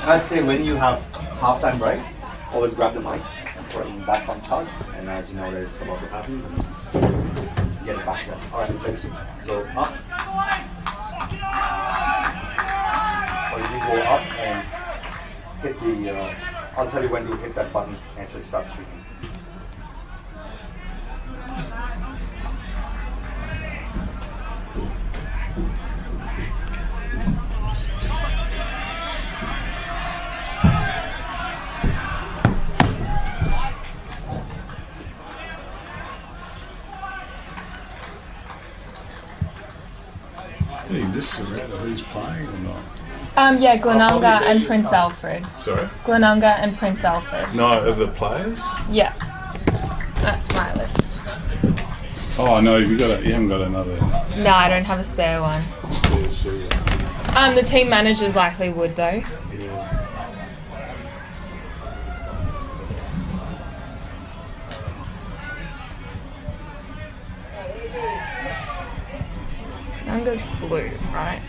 I'd say when you have half-time break, always grab the mics and put them back on charge. And as you know that it's about to happen, get it back there. All right, let's go up. Or you go up and hit the. I'll tell you when to hit that button and actually start streaking. Hey, this is around who's playing or not? Yeah, Glenunga and Prince Alfred. Sorry? Glenunga and Prince Alfred. No, of the players? Yeah. That's my list. Oh no, you haven't got another. No, I don't have a spare one. The team managers likely would though. Glenunga's blue, right?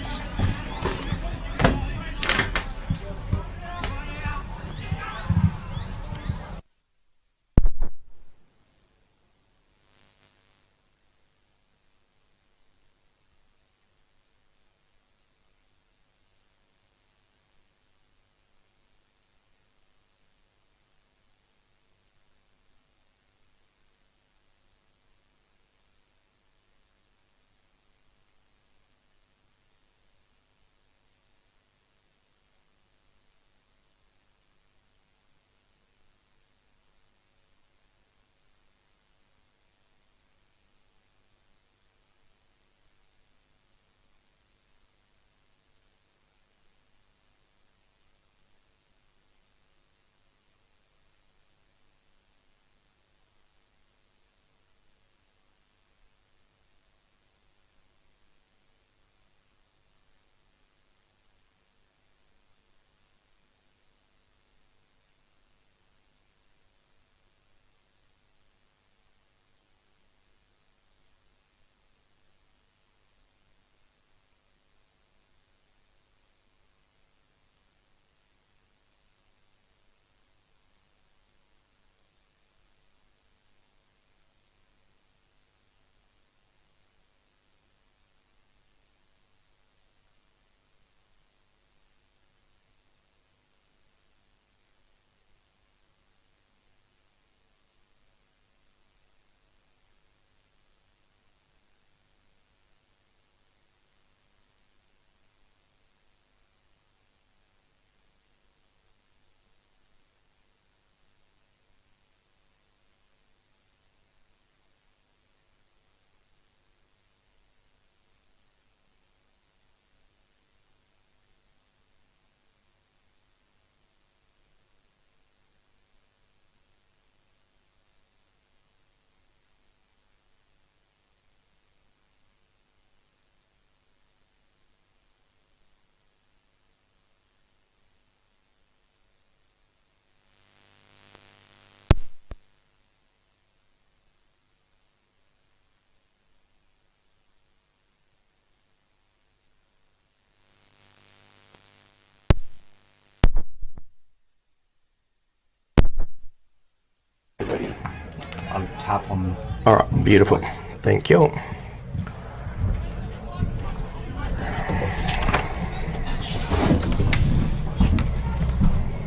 Tap on. All right, beautiful. Thank you.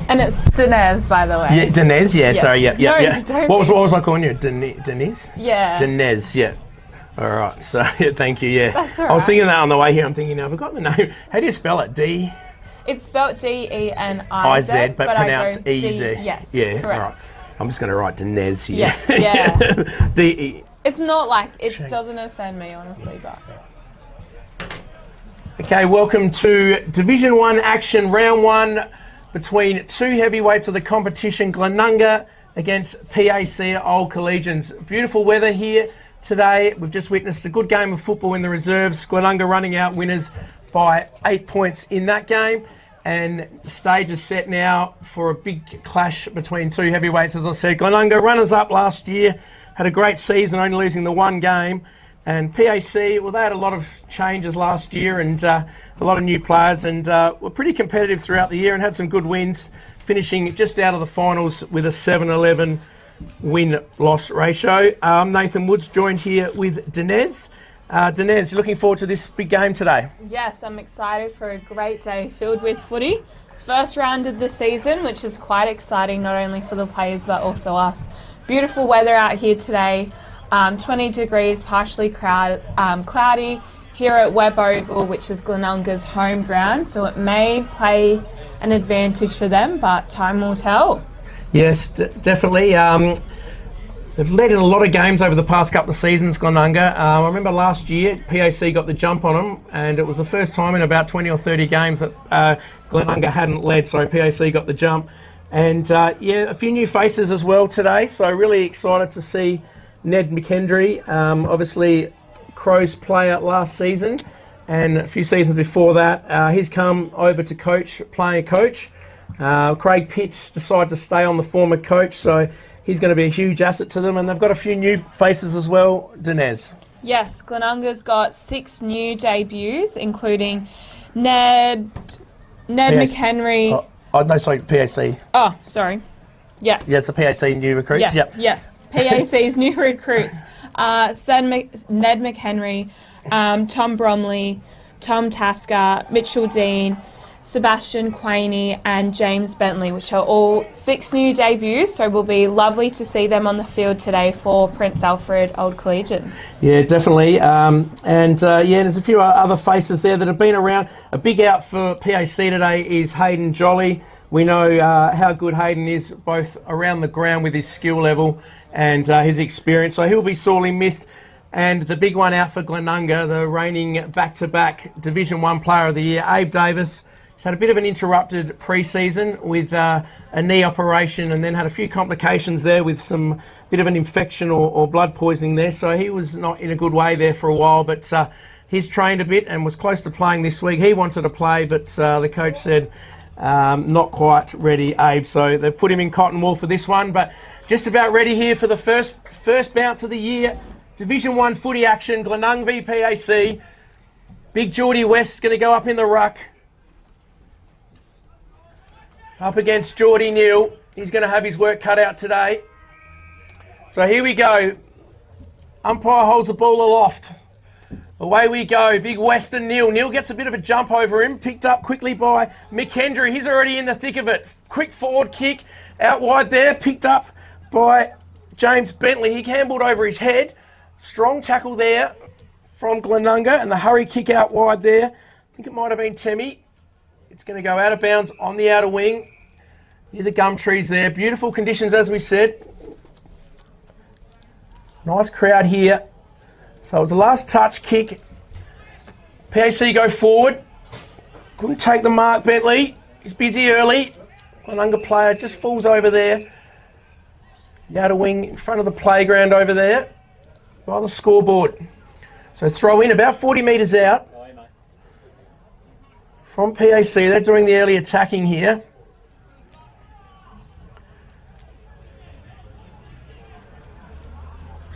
And it's Denez, by the way. Yeah, Denez. Yeah, sorry. Yeah. Don't What was I calling you? Denez. Yeah. Denez. Yeah. All right. So thank you. Yeah. That's all right. I was thinking that on the way here. I'm thinking, I've got the name. How do you spell it? D. It's spelled D-E-N-I-Z, I-Z, but pronounced E-Z. E-Z. Yes. Yeah. Correct. All right. I'm just going to write Denez here. Yes. Yeah. D-E. It's not like it doesn't offend me, honestly, but. Okay, welcome to Division 1 action, round 1 between two heavyweights of the competition, Glenunga against PAC Old Collegians. Beautiful weather here today. We've just witnessed a good game of football in the reserves. Glenunga running out winners by 8 points in that game. And the stage is set now for a big clash between two heavyweights, as I said. Glenunga, runners-up last year, had a great season, only losing the one game. And PAC, well, they had a lot of changes last year and a lot of new players, and were pretty competitive throughout the year and had some good wins, finishing just out of the finals with a 7-11 win-loss ratio. Nathan Woods joined here with Dinez. Dinez, you're looking forward to this big game today? Yes, I'm excited for a great day filled with footy. It's first round of the season, which is quite exciting, not only for the players but also us. Beautiful weather out here today, 20 degrees, partially cloudy here at Webb Oval, which is Glenunga's home ground, so it may play an advantage for them, but time will tell. Yes, definitely. They've led in a lot of games over the past couple of seasons, Glenunga. I remember last year, PAC got the jump on them, and it was the first time in about 20 or 30 games that Glenunga hadn't led, so PAC got the jump. And yeah, a few new faces as well today, so really excited to see Ned McKendry, obviously Crows player last season, and a few seasons before that. He's come over to playing a coach. Craig Pitts decided to stay on the former coach, so he's going to be a huge asset to them, and they've got a few new faces as well, Dinez. Yes, Glenunga's got 6 new debuts, including Ned McHenry. No, sorry, PAC. Oh, sorry. Yes. Yeah, it's the PAC new recruits. Yes, yep. yes. PAC's new recruits. Ned McHenry, Tom Bromley, Tom Tasker, Mitchell Dean, Sebastian Quaney and James Bentley, which are all 6 new debuts, so it will be lovely to see them on the field today for Prince Alfred Old Collegians. Yeah, definitely. There's a few other faces there that have been around. A big out for PAC today is Hayden Jolly. We know how good Hayden is, both around the ground with his skill level and his experience, so he'll be sorely missed. And the big one out for Glenunga, the reigning back-to-back Division 1 Player of the Year, Abe Davis. He's had a bit of an interrupted pre-season with a knee operation, and then had a few complications there with some bit of an infection or blood poisoning there. So he was not in a good way there for a while, but he's trained a bit and was close to playing this week. He wanted to play, but the coach said not quite ready, Abe. So they've put him in cotton wool for this one, but just about ready here for the first bounce of the year. Division 1 footy action, Glenunga v PAC. Big Geordie West is going to go up in the ruck. Up against Geordie Neal. He's going to have his work cut out today. So here we go. Umpire holds the ball aloft. Away we go. Big Western Neal. Neal gets a bit of a jump over him. Picked up quickly by McKendry. He's already in the thick of it. Quick forward kick. Out wide there. Picked up by James Bentley. He handballed over his head. Strong tackle there from Glenunga. And the hurry kick out wide there. I think it might have been Temi. It's going to go out of bounds on the outer wing. Near the gum trees there. Beautiful conditions, as we said. Nice crowd here. So it was the last touch kick. PAC go forward. Couldn't take the mark, Bentley. He's busy early. Glenunga player just falls over there. The outer wing in front of the playground over there. By the scoreboard. So throw in about 40 metres out. From PAC. They're doing the early attacking here.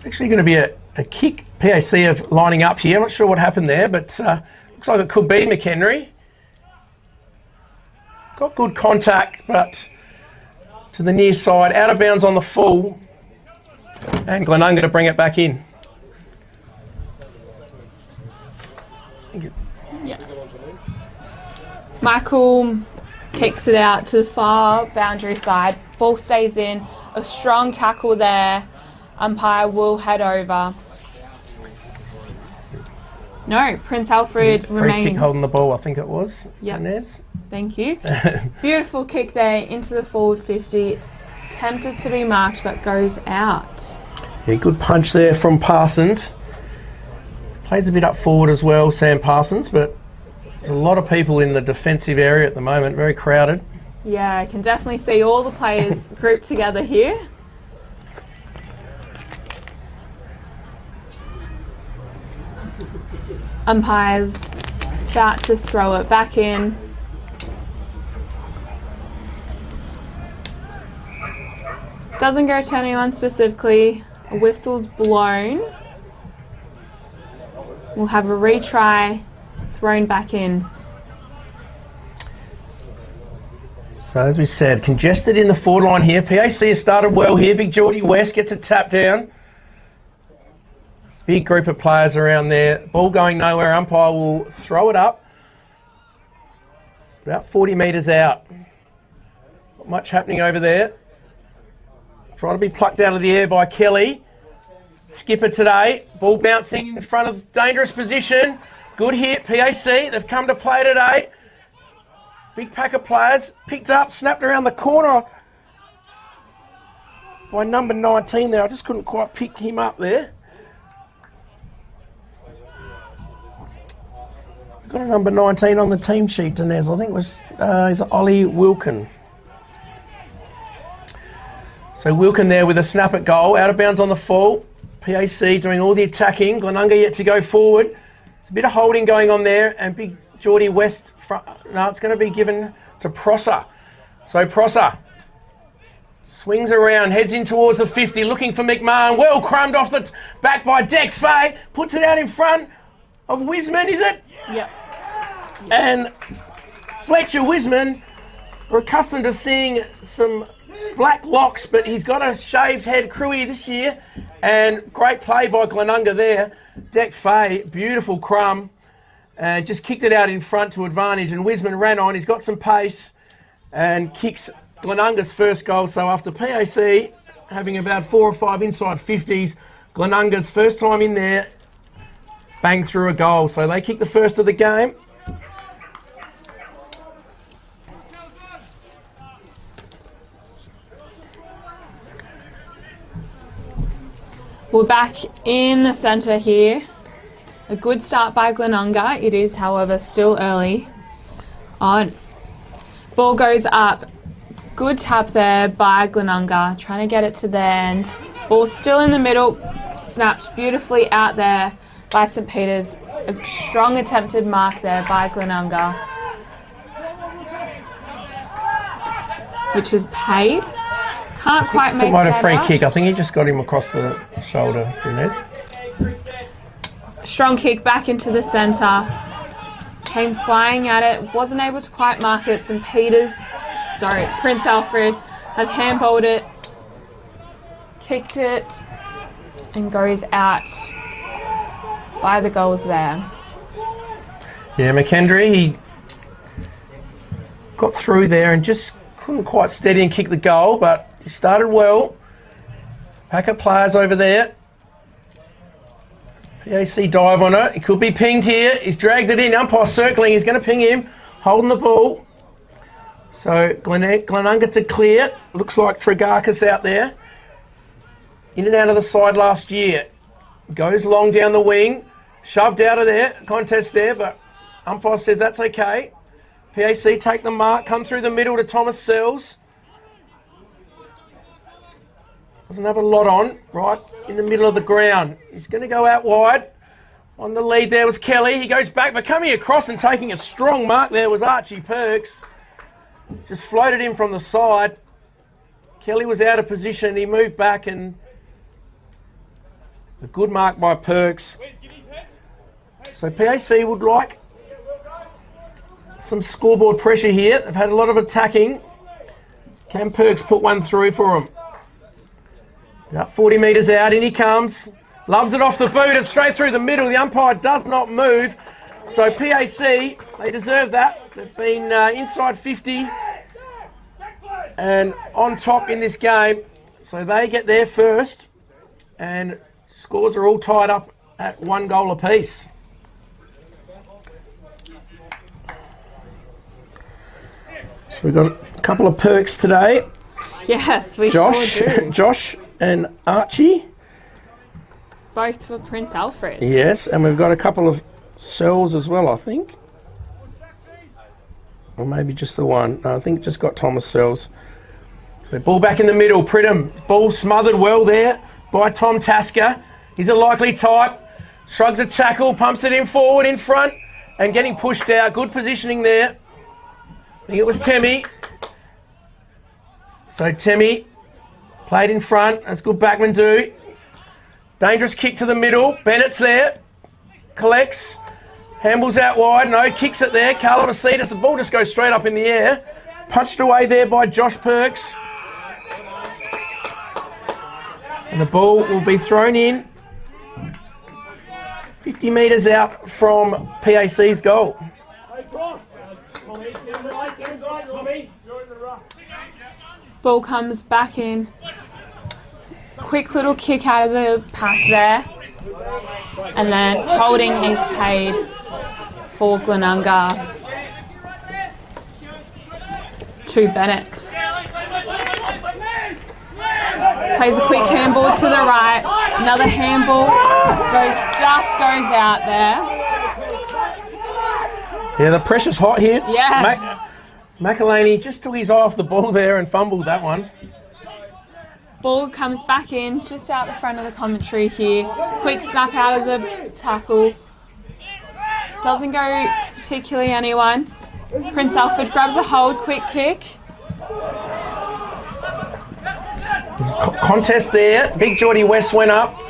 Actually going to be a kick. PAC of lining up here. I'm not sure what happened there, but looks like it could be McHenry. Got good contact, but to the near side, out of bounds on the full, and Glenunga to bring it back in. Yes. Michael kicks it out to the far boundary side. Ball stays in. A strong tackle there. Umpire will head over. No, Prince Alfred Free remains. kick holding the ball, I think it was. Yep. Dinez. Thank you. Beautiful kick there into the forward 50. Tempted to be marked, but goes out. Yeah, good punch there from Parsons. Plays a bit up forward as well, Sam Parsons, but there's a lot of people in the defensive area at the moment, very crowded. Yeah, I can definitely see all the players grouped together here. Umpire's about to throw it back in. Doesn't go to anyone specifically. A whistle's blown. We'll have a retry thrown back in. So as we said, congested in the forward line here. PAC has started well here. Big Geordie West gets a tap down. Big group of players around there. Ball going nowhere. Umpire will throw it up. About 40 metres out. Not much happening over there. Trying to be plucked out of the air by Kelly. Skipper today. Ball bouncing in front of dangerous position. Good hit, PAC. They've come to play today. Big pack of players. Picked up, snapped around the corner by number 19 there. I just couldn't quite pick him up there. Got a number 19 on the team sheet, Dinez. I think it was is Ollie Wilkin. So Wilkin there with a snap at goal. Out of bounds on the fall. PAC doing all the attacking. Glenunga yet to go forward. There's a bit of holding going on there. And big Geordie West. No, it's going to be given to Prosser. So Prosser swings around, heads in towards the 50, looking for McMahon. Well crumbed off the back by Deck Fay. Puts it out in front of Wiseman, is it? Yep. And Fletcher Wiseman, we're accustomed to seeing some black locks, but he's got a shaved head crewy this year. And great play by Glenunga there. Deck Fay, beautiful crumb. And just kicked it out in front to advantage. And Wiseman ran on. He's got some pace and kicks Glenunga's first goal. So after PAC having about 4 or 5 inside 50s, Glenunga's first time in there, bang through a goal. So they kick the first of the game. We're back in the centre here. A good start by Glenunga. It is, however, still early on. Ball goes up. Good tap there by Glenunga. Trying to get it to the end. Ball still in the middle. Snapped beautifully out there by St. Peter's. A strong attempted mark there by Glenunga, which is paid. Can't quite make Might that have free up. kick. I think he just got him across the shoulder, Dinez. Strong kick back into the centre. Came flying at it. Wasn't able to quite mark it. Prince Alfred have handballed it. Kicked it. And goes out by the goals there. Yeah, McKendry, he got through there and just couldn't quite steady and kick the goal, but he started well. Pack of players over there. PAC dive on it. He could be pinged here. He's dragged it in. Umpire circling. He's going to ping him. Holding the ball. So Glenunga to clear. Looks like Tregarkis out there. In and out of the side last year. Goes long down the wing. Shoved out of there. Contest there, but umpire says that's okay. PAC take the mark. Come through the middle to Thomas Sells. Doesn't have a lot on, right in the middle of the ground. He's going to go out wide. On the lead there was Kelly. He goes back, but coming across and taking a strong mark there was Archie Perks. Just floated in from the side. Kelly was out of position. He moved back and a good mark by Perks. So PAC would like some scoreboard pressure here. They've had a lot of attacking. Can Perks put one through for them? About 40 metres out, in he comes. Loves it off the boot, it's straight through the middle. The umpire does not move. So PAC, they deserve that. They've been inside 50 and on top in this game. So they get there first. And scores are all tied up at 1 goal apiece. So we've got a couple of Perks today. Yes, we Josh, sure do. Josh and Archie. Both for Prince Alfred. Yes, and we've got a couple of Sells as well, I think. Or maybe just the one. No, I think just got Thomas Sells. The ball back in the middle. Pridham. Ball smothered well there by Tom Tasker. He's a likely type. Shrugs a tackle, pumps it in forward, in front, and getting pushed out. Good positioning there. I think it was Temmie. So Temmie played in front. That's good backman do. Dangerous kick to the middle. Bennett's there. collects, handballs out wide, no, kicks it there. Carla Macedas, the ball just goes straight up in the air. Punched away there by Josh Perks. And the ball will be thrown in 50 metres out from PAC's goal. Ball comes back in. Quick little kick out of the pack there. And then holding is paid for Glenunga to Bennett. Plays a quick handball to the right. Another handball goes out there. Yeah, the pressure's hot here. Yeah. McElhaney just took his eye off the ball there and fumbled that one. Ball comes back in, just out the front of the commentary here. Quick snap out of the tackle. Doesn't go to particularly anyone. Prince Alfred grabs a hold, quick kick. There's a contest there. Big Geordie West went up.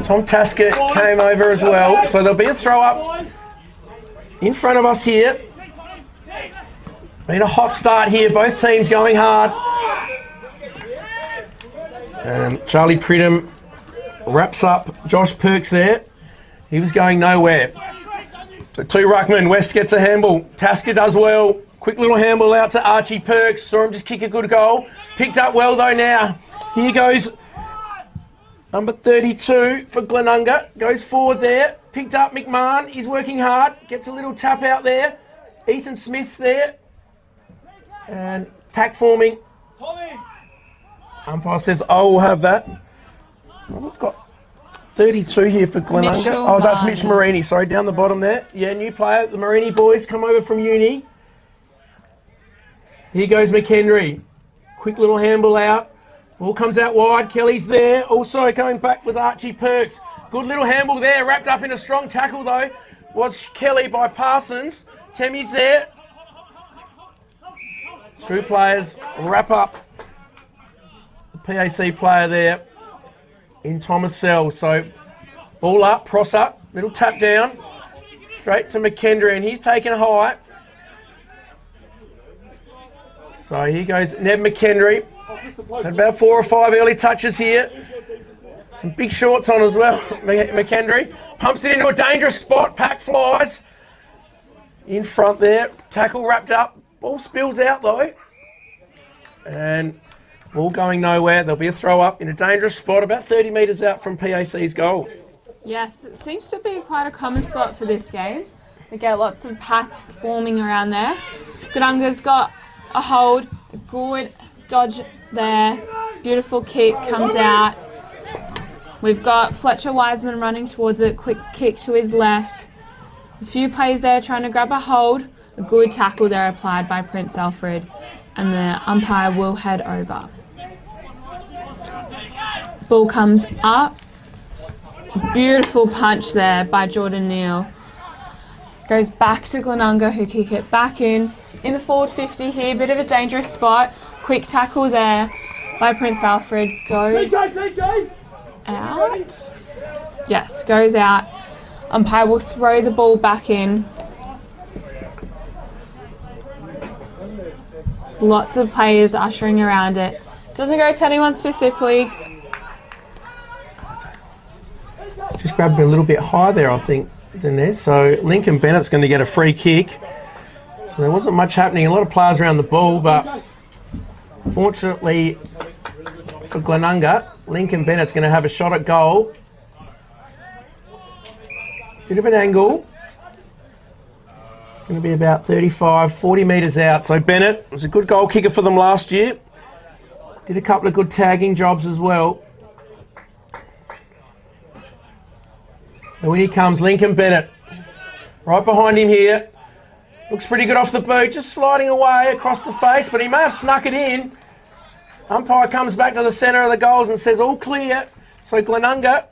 Tom Tasker came over as well. So there'll be a throw up in front of us here. Been a hot start here. Both teams going hard. And Charlie Pridham wraps up Josh Perks there. He was going nowhere. The two ruckman, West gets a handball. Tasker does well. Quick little handball out to Archie Perks. Saw him just kick a good goal. Picked up well though now. Here goes number 32 for Glenunga. Goes forward there. Picked up McMahon. He's working hard. Gets a little tap out there. Ethan Smith's there. And pack forming. Umpire says, I will have that. So we've got 32 here for Glenunga. That's Mitch Marini. Sorry, down the bottom there. Yeah, new player. The Marini boys come over from uni. Here goes McHenry. Quick little handball out. Ball comes out wide. Kelly's there. Also coming back was Archie Perks. Good little handball there. Wrapped up in a strong tackle though. Was Kelly by Parsons. Temmy's there. Two players wrap up. The PAC player there in Thomas Sell. So ball up, Pross up. Little tap down. Straight to McKendry and he's taken high. So here goes Ned McHenry. Had about 4 or 5 early touches here. Some big shorts on as well. McHenry pumps it into a dangerous spot. Pack flies in front there. Tackle wrapped up. Ball spills out though. And ball going nowhere. There'll be a throw up in a dangerous spot about 30 metres out from PAC's goal. Yes, it seems to be quite a common spot for this game. We get lots of pack forming around there. Glenunga's got a hold, a good dodge there. Beautiful kick comes out. We've got Fletcher Wiseman running towards it. Quick kick to his left. A few players there trying to grab a hold. A good tackle there applied by Prince Alfred. And the umpire will head over. Ball comes up. Beautiful punch there by Jordan Neal. Goes back to Glenunga who kick it back in the forward 50 here. Bit of a dangerous spot. Quick tackle there by Prince Alfred. Goes out. Yes, goes out. Umpire will throw the ball back in. There's lots of players ushering around it. Doesn't go to anyone specifically. Just grabbed a little bit high there, I think, Denez. So Lincoln Bennett's going to get a free kick. So there wasn't much happening. A lot of players around the ball, but fortunately for Glenunga, Lincoln Bennett's going to have a shot at goal. Bit of an angle. It's going to be about 35, 40 metres out. So Bennett was a good goal kicker for them last year. Did a couple of good tagging jobs as well. So in he comes, Lincoln Bennett. Right behind him here. Looks pretty good off the boot, just sliding away across the face, but he may have snuck it in. Umpire comes back to the centre of the goals and says all clear. So Glenunga,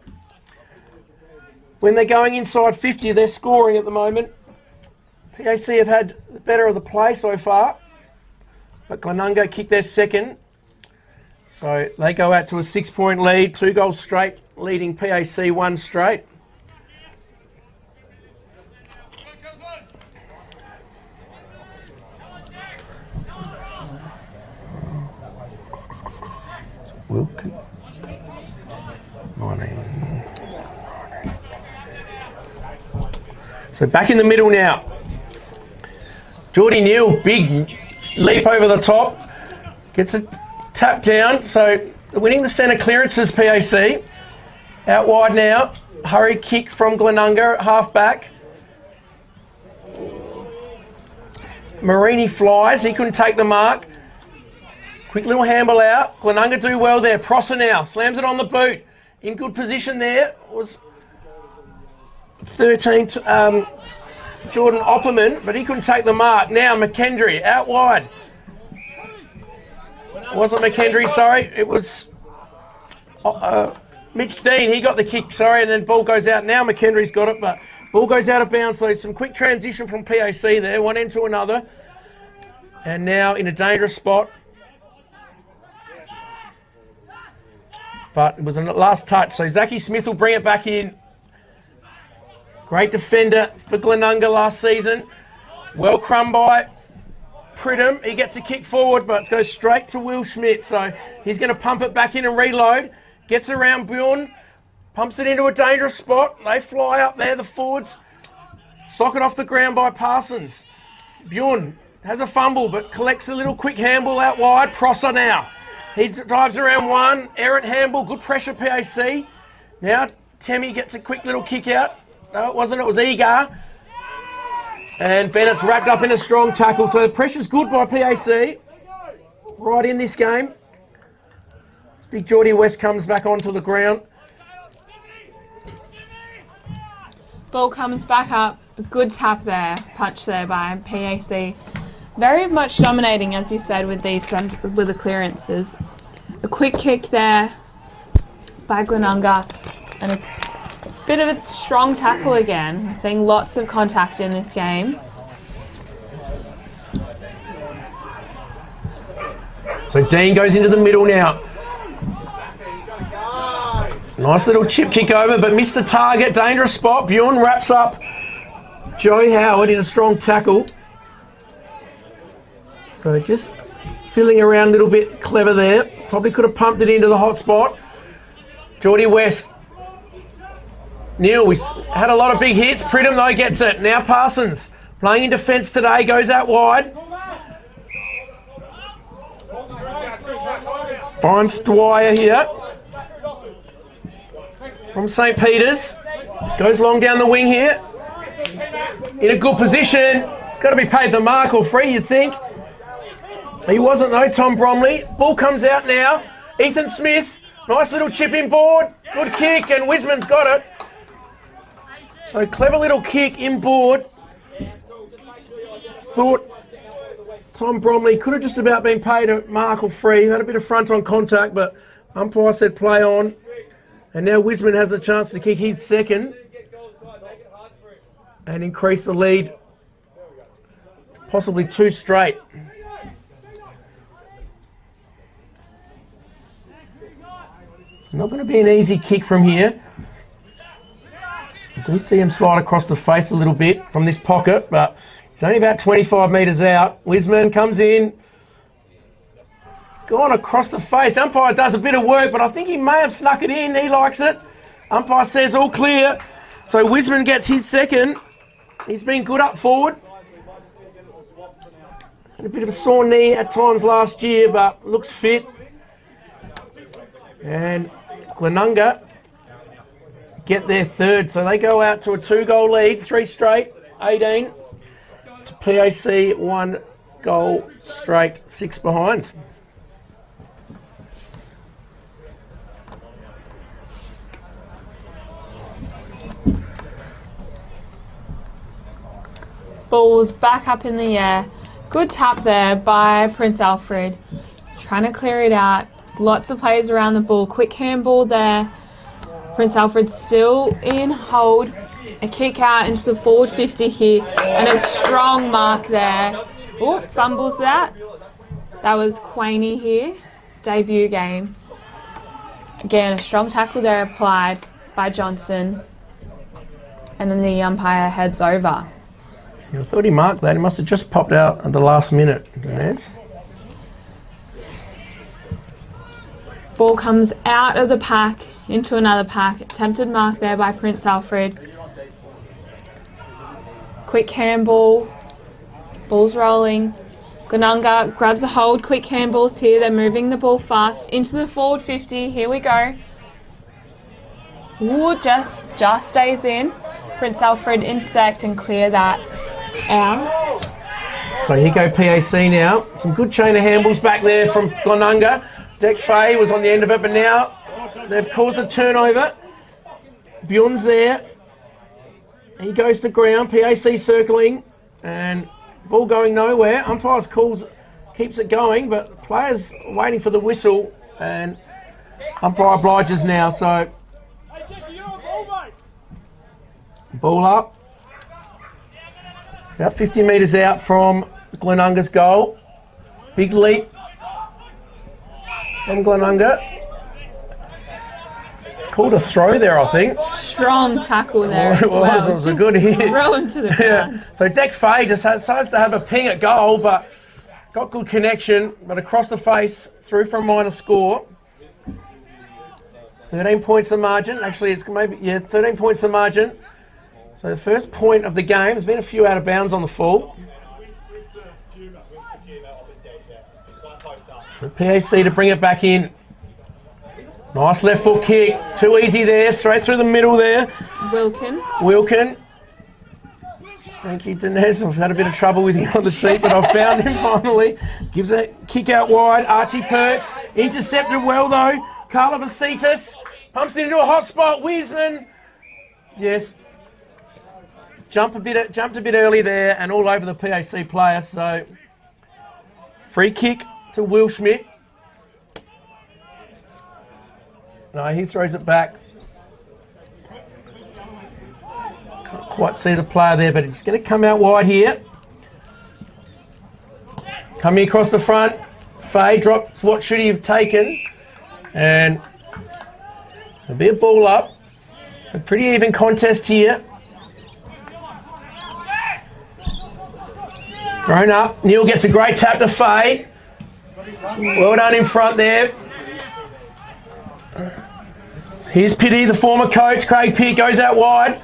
when they're going inside 50, they're scoring at the moment. PAC have had the better of the play so far, but Glenunga kicked their second. So they go out to a 6-point lead, 2 goals straight, leading PAC 1 straight. Wilkin. 19. So back in the middle now. Geordie Neal, big leap over the top. Gets a tap down. So winning the centre clearances, PAC. Out wide now. Hurried kick from Glenunga, half back. Marini flies. He couldn't take the mark. Quick little handball out. Glenunga do well there. Prosser now. Slams it on the boot. In good position there. Was 13, Jordan Opperman, but he couldn't take the mark. Now McKendry out wide. It wasn't McKendry, sorry. It was Mitch Dean. He got the kick, sorry, and then ball goes out. Now McKendry's got it, but ball goes out of bounds. So some quick transition from PAC there, one end to another. And now in a dangerous spot. But it was a last touch. So Zachy Smith will bring it back in. Great defender for Glenunga last season. Well crumb by Pridham. He gets a kick forward, but it goes straight to Will Schmidt. So he's going to pump it back in and reload. Gets around Bjorn. Pumps it into a dangerous spot. They fly up there, the forwards. Sock it off the ground by Parsons. Bjorn has a fumble, but collects a little quick handball out wide. Prosser now. He drives around one. Errant handball. Good pressure, PAC. Now Temmie gets a quick little kick out. No, it wasn't. It was Egar. And Bennett's wrapped up in a strong tackle. So the pressure's good by PAC. Right in this game. This big Geordie West comes back onto the ground. Ball comes back up. Good tap there. Punch there by PAC. Very much dominating, as you said, with the clearances. A quick kick there by Glenunga. And a bit of a strong tackle again. We're seeing lots of contact in this game. So Dean goes into the middle now. Nice little chip kick over, but missed the target. Dangerous spot. Bjorn wraps up Joe Howard in a strong tackle. So just filling around a little bit clever there. Probably could have pumped it into the hot spot. Geordie West. Neal, we had a lot of big hits. Pridham, though, gets it. Now Parsons, playing in defence today, goes out wide. Finds Dwyer here. From St. Peter's. Goes long down the wing here. In a good position. He's got to be paid the mark or free, you'd think. He wasn't, though, Tom Bromley. Ball comes out now. Ethan Smith. Nice little chip inboard. Good kick, and Wisman's got it. So clever little kick inboard. Thought Tom Bromley could have just about been paid a mark or free. Had a bit of front on contact, but umpire said play on. And now Wisman has a chance to kick his second and increase the lead. Possibly 2 straight. It's not going to be an easy kick from here. I do see him slide across the face a little bit from this pocket, but he's only about 25 metres out. Wisman comes in. Gone across the face. Umpire does a bit of work, but I think he may have snuck it in. He likes it. Umpire says all clear. So Wisman gets his second. He's been good up forward. Had a bit of a sore knee at times last year, but looks fit. And Glenunga get their third. So they go out to a 2-goal lead, 3 straight, 18. To PAC, 1 goal straight, 6 behinds. Ball's back up in the air. Good tap there by Prince Alfred. Trying to clear it out. There's lots of players around the ball. Quick handball there. Prince Alfred still in hold. A kick out into the forward 50 here. And a strong mark there. Oh, fumbles that. That was Quaney here. His debut game. Again, a strong tackle there applied by Johnson. And then the umpire heads over. I thought he marked that. He must have just popped out at the last minute, Denez. Ball comes out of the pack into another pack. Attempted mark there by Prince Alfred. Quick handball. Ball's rolling. Glenunga grabs a hold. Quick handballs here. They're moving the ball fast into the forward 50. Here we go. Ooh, just stays in. Prince Alfred intersect and clear that out. So here go PAC now. Some good chain of handballs back there from Glenunga. Deck Fay was on the end of it, but now they've caused a turnover. Bjorn's there. He goes to ground. PAC circling. And ball going nowhere. Umpire's calls, keeps it going, but players waiting for the whistle. And umpire obliges now. So ball up. About 50 metres out from Glenunga's goal. Big leap from Glenunga. Called a throw there, I think. Strong tackle there. It was. It was a good hit. Throw him to the ground. Yeah. So Deck Fay just decides to have a ping at goal, but got good connection. But across the face, through for a minor score. 13 points the margin. Actually, it's maybe 13 points the margin. So the first point of the game. There's been a few out of bounds on the full. So PAC to bring it back in. Nice left foot kick. Too easy there. Straight through the middle there. Wilkin. Thank you, Dinesh. I've had a bit of trouble with you on the sheet, but I've found him finally. Gives a kick out wide. Archie Perks. Intercepted well, though. Carla Vasitas. Pumps it into a hot spot. Wiesman. Yes. Jumped a bit early there and all over the PAC player. So free kick to Will Schmidt. No, he throws it back. Can't quite see the player there, but he's going to come out wide here. Coming across the front. Fay drops. What should he have taken? And there'll be a ball up. A pretty even contest here. Thrown up. Neil gets a great tap to Fay. Well done in front there. Here's Pitty, the former coach. Craig Pitt goes out wide.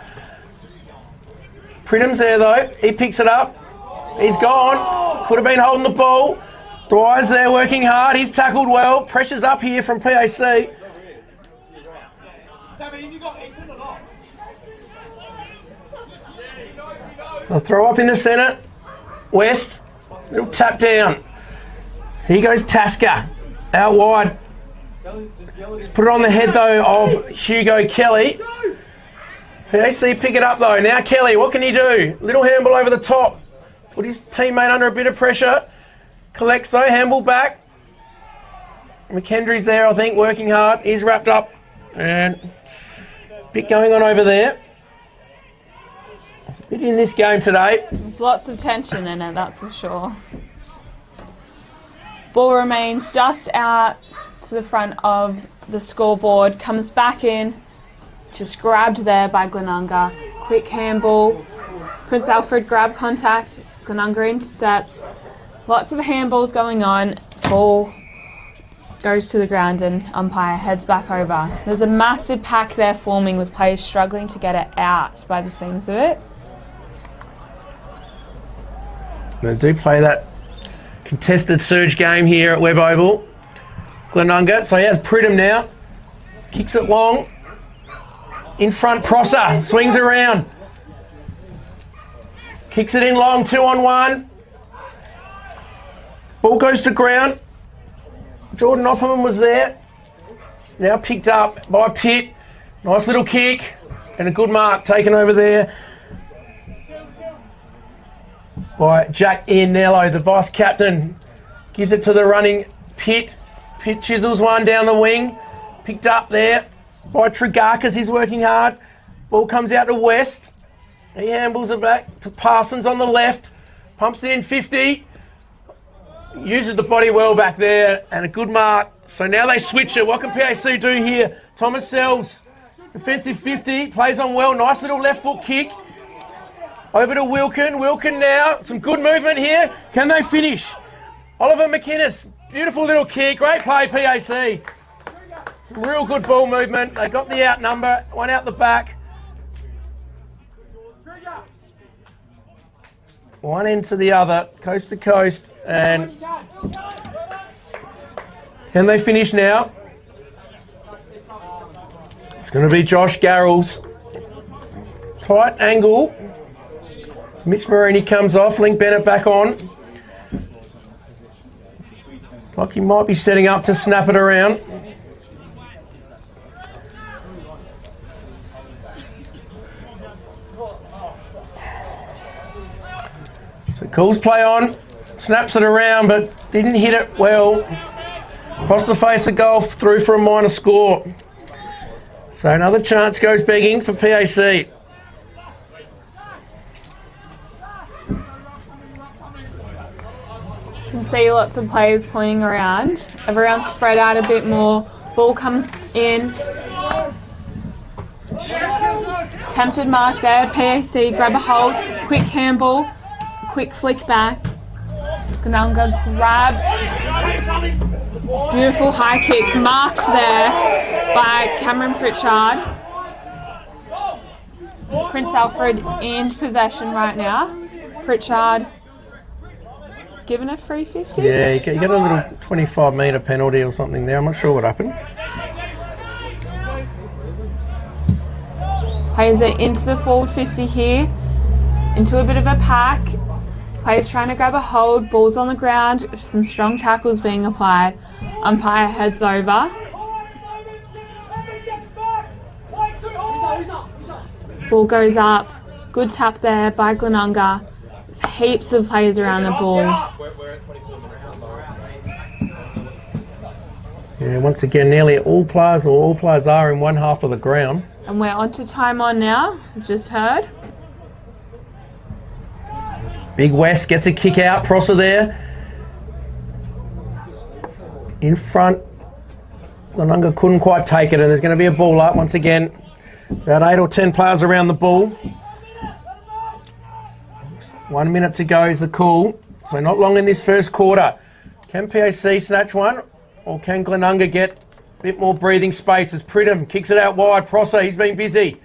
Pridham's there though. He picks it up. He's gone. Could have been holding the ball. Dwyer's there working hard. He's tackled well. Pressure's up here from PAC. So throw up in the centre. West. Little tap down. Here goes Tasker. Out wide. Let's put it on the head though of Hugo Kelly. PAC pick it up though. Now Kelly, what can he do? Little handball over the top. Put his teammate under a bit of pressure. Collects though, handball back. McKendry's there, I think, working hard. He's wrapped up. And a bit going on over there. A bit in this game today. There's lots of tension in it, that's for sure. Ball remains just out to the front of the scoreboard. Comes back in. Just grabbed there by Glenunga. Quick handball. Prince Alfred grab contact. Glenunga intercepts. Lots of handballs going on. Ball goes to the ground and umpire heads back over. There's a massive pack there forming with players struggling to get it out by the seams of it. They do play that contested surge game here at Webb Oval. Glenunga, so he has Pridham now. Kicks it long. In front, Prosser. Swings around. Kicks it in long, 2-on-1. Ball goes to ground. Jordan Opperman was there. Now picked up by Pitt. Nice little kick. And a good mark taken over there by Jack Iannello, the vice captain. Gives it to the running Pitt. Pitt chisels one down the wing. Picked up there by Trigarkas. He's working hard. Ball comes out to West. He handballs it back to Parsons on the left. Pumps it in 50. Uses the body well back there. And a good mark. So now they switch it. What can PAC do here? Thomas Sells. Defensive 50. Plays on well. Nice little left foot kick. Over to Wilkin. Wilkin now. Some good movement here. Can they finish? Oliver McInnes. Beautiful little kick. Great play, PAC. Some real good ball movement. They got the out number, one out the back. One end to the other, coast to coast, and can they finish now? It's going to be Josh Garrels. Tight angle. So Mitch Marini comes off, Link Bennett back on. It's like he might be setting up to snap it around. So calls play on, snaps it around, but didn't hit it well. Across the face of goal, through for a minor score. So another chance goes begging for PAC. You can see lots of players pointing around. Everyone's spread out a bit more. Ball comes in. Tempted mark there. PAC grab a hold. Quick handball. Quick flick back. Glenunga grab. Beautiful high kick marked there by Cameron Pritchard. Prince Alfred in possession right now. Pritchard is given a free 50. Yeah, you got a little 25-metre penalty or something there. I'm not sure what happened. Players are into the forward 50 here. Into a bit of a pack. Players trying to grab a hold. Ball's on the ground. Some strong tackles being applied. Umpire heads over. Ball goes up. Good tap there by Glenunga. There's heaps of players around the ball. Yeah, once again, nearly all players are in one half of the ground. And we're on to time on now. I've just heard. Big West gets a kick out. Prosser there. In front. Glenunga couldn't quite take it, and there's going to be a ball up once again. About 8 or 10 players around the ball. 1 minute to go is the call. So not long in this first quarter. Can PAC snatch one, or can Glenunga get a bit more breathing space as Pridham kicks it out wide? Prosser, he's been busy.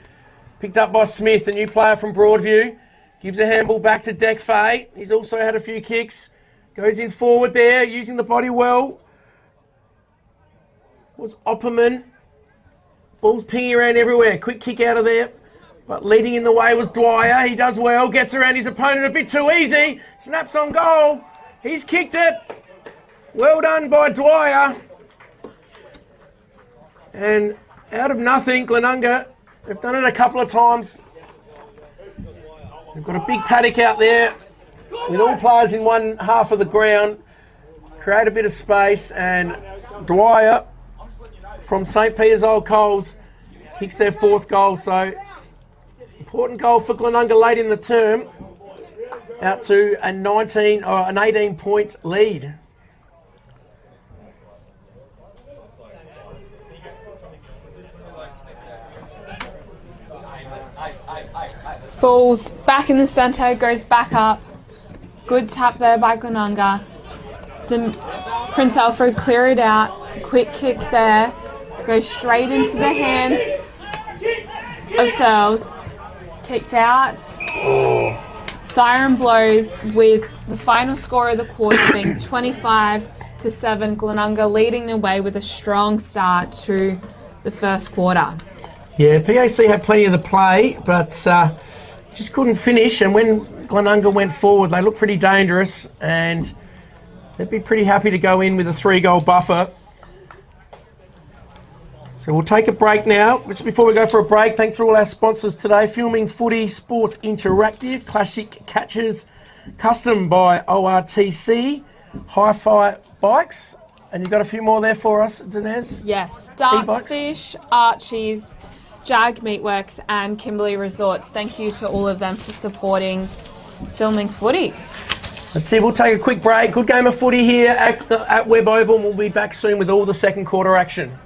Picked up by Smith, a new player from Broadview. Gives a handball back to Deck Fay. He's also had a few kicks. Goes in forward there, using the body well. Was Opperman. Ball's pinging around everywhere. Quick kick out of there. But leading in the way was Dwyer. He does well. Gets around his opponent a bit too easy. Snaps on goal. He's kicked it. Well done by Dwyer. And out of nothing, Glenunga, they've done it a couple of times. They've got a big paddock out there with all players in one half of the ground. Create a bit of space, and Dwyer from St. Peter's Old Coles kicks their 4th goal. So important goal for Glenunga late in the term, out to an 18-point lead. Ball's back in the centre, goes back up. Good tap there by Glenunga. Prince Alfred clear it out. Quick kick there. Goes straight into the hands of Searles. Kicked out. Siren blows with the final score of the quarter being 25-7. Glenunga leading the way with a strong start to the first quarter. Yeah, PAC had plenty of the play, but just couldn't finish. And when Glenunga went forward, they looked pretty dangerous, and they'd be pretty happy to go in with a 3-goal buffer. So we'll take a break now. Just before we go for a break, thanks for all our sponsors today. Filming Footy, Sports Interactive, Classic Catches, Custom by ORTC, Hi-Fi Bikes. And you've got a few more there for us, Denez? Yes, Dartfish, Archie's, Jag Meatworks and Kimberley Resorts. Thank you to all of them for supporting Filming Footy. That's it, we'll take a quick break. Good game of footy here at Webb Oval, and we'll be back soon with all the second quarter action.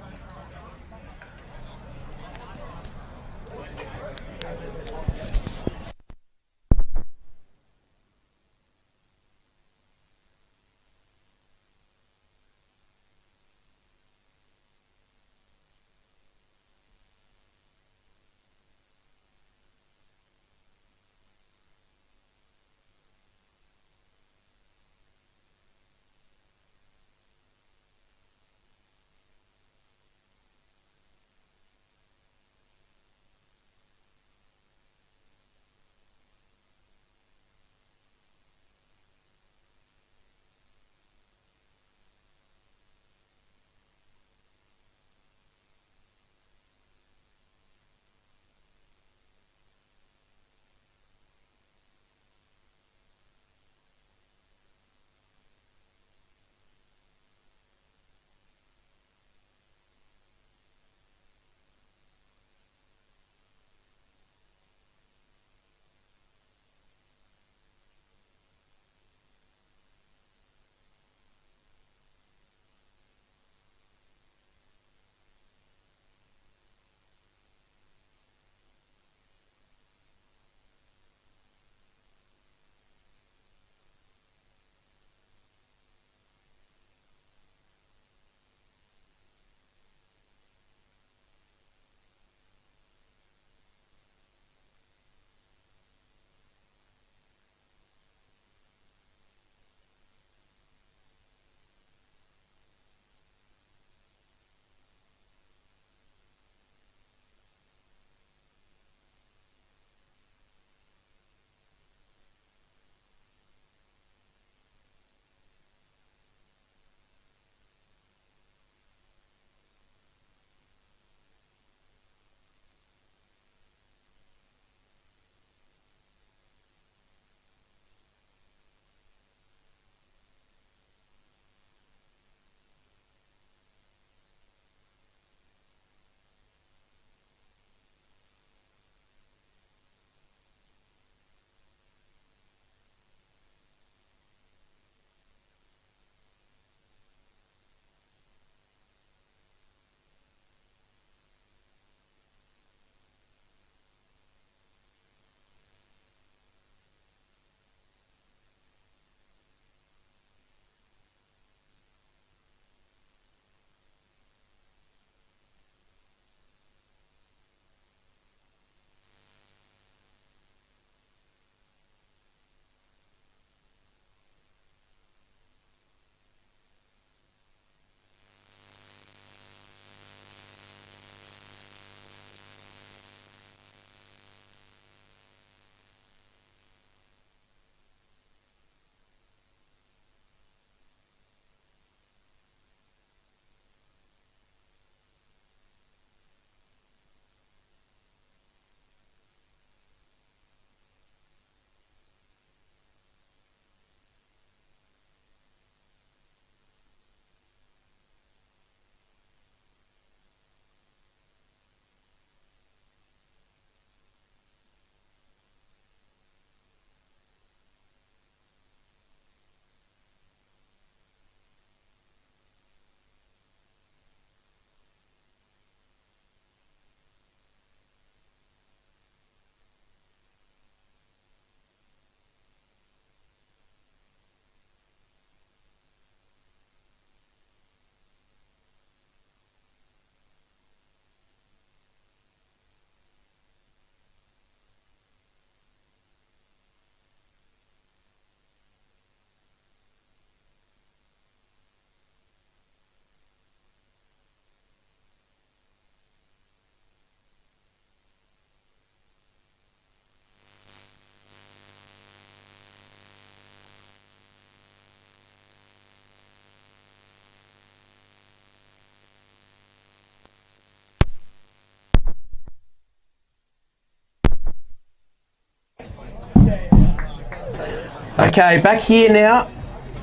Okay, back here now.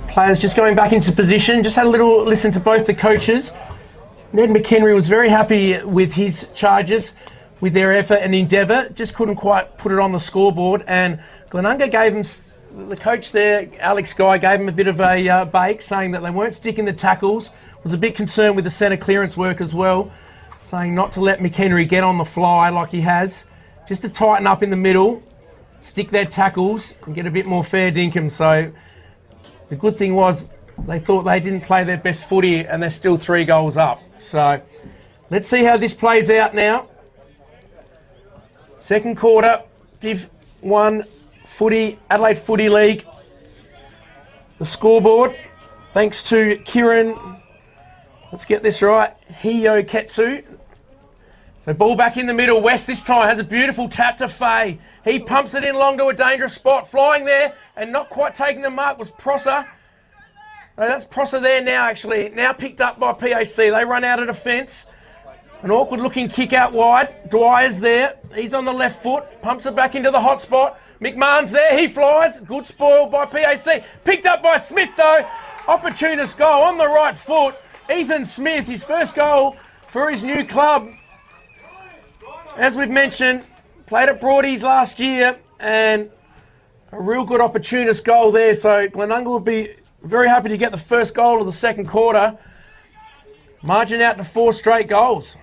Players just going back into position. Just had a little listen to both the coaches. Ned McHenry was very happy with his charges, with their effort and endeavour. Just couldn't quite put it on the scoreboard. And Glenunga gave him, the coach there, Alex Guy, gave him a bit of a bake, saying that they weren't sticking the tackles. Was a bit concerned with the centre clearance work as well, saying not to let McHenry get on the fly like he has. Just to tighten up in the middle, stick their tackles and get a bit more fair dinkum. So the good thing was they thought they didn't play their best footy and they're still 3 goals up. So let's see how this plays out now. Second quarter, Div 1 Footy, Adelaide Footy League. The scoreboard, thanks to Kieran, let's get this right, Hiyo Ketsu. So ball back in the middle. West this time has a beautiful tap to Faye. He pumps it in long to a dangerous spot. Flying there and not quite taking the mark was Prosser. No, that's Prosser there now actually. Now picked up by PAC. They run out of defence. An awkward looking kick out wide. Dwyer's there. He's on the left foot. Pumps it back into the hot spot. McMahon's there. He flies. Good spoil by PAC. Picked up by Smith though. Opportunist goal on the right foot. Ethan Smith, his first goal for his new club. As we've mentioned, played at Broadies last year and a real good opportunist goal there. So Glenunga will be very happy to get the first goal of the second quarter. Margin out to 4 straight goals.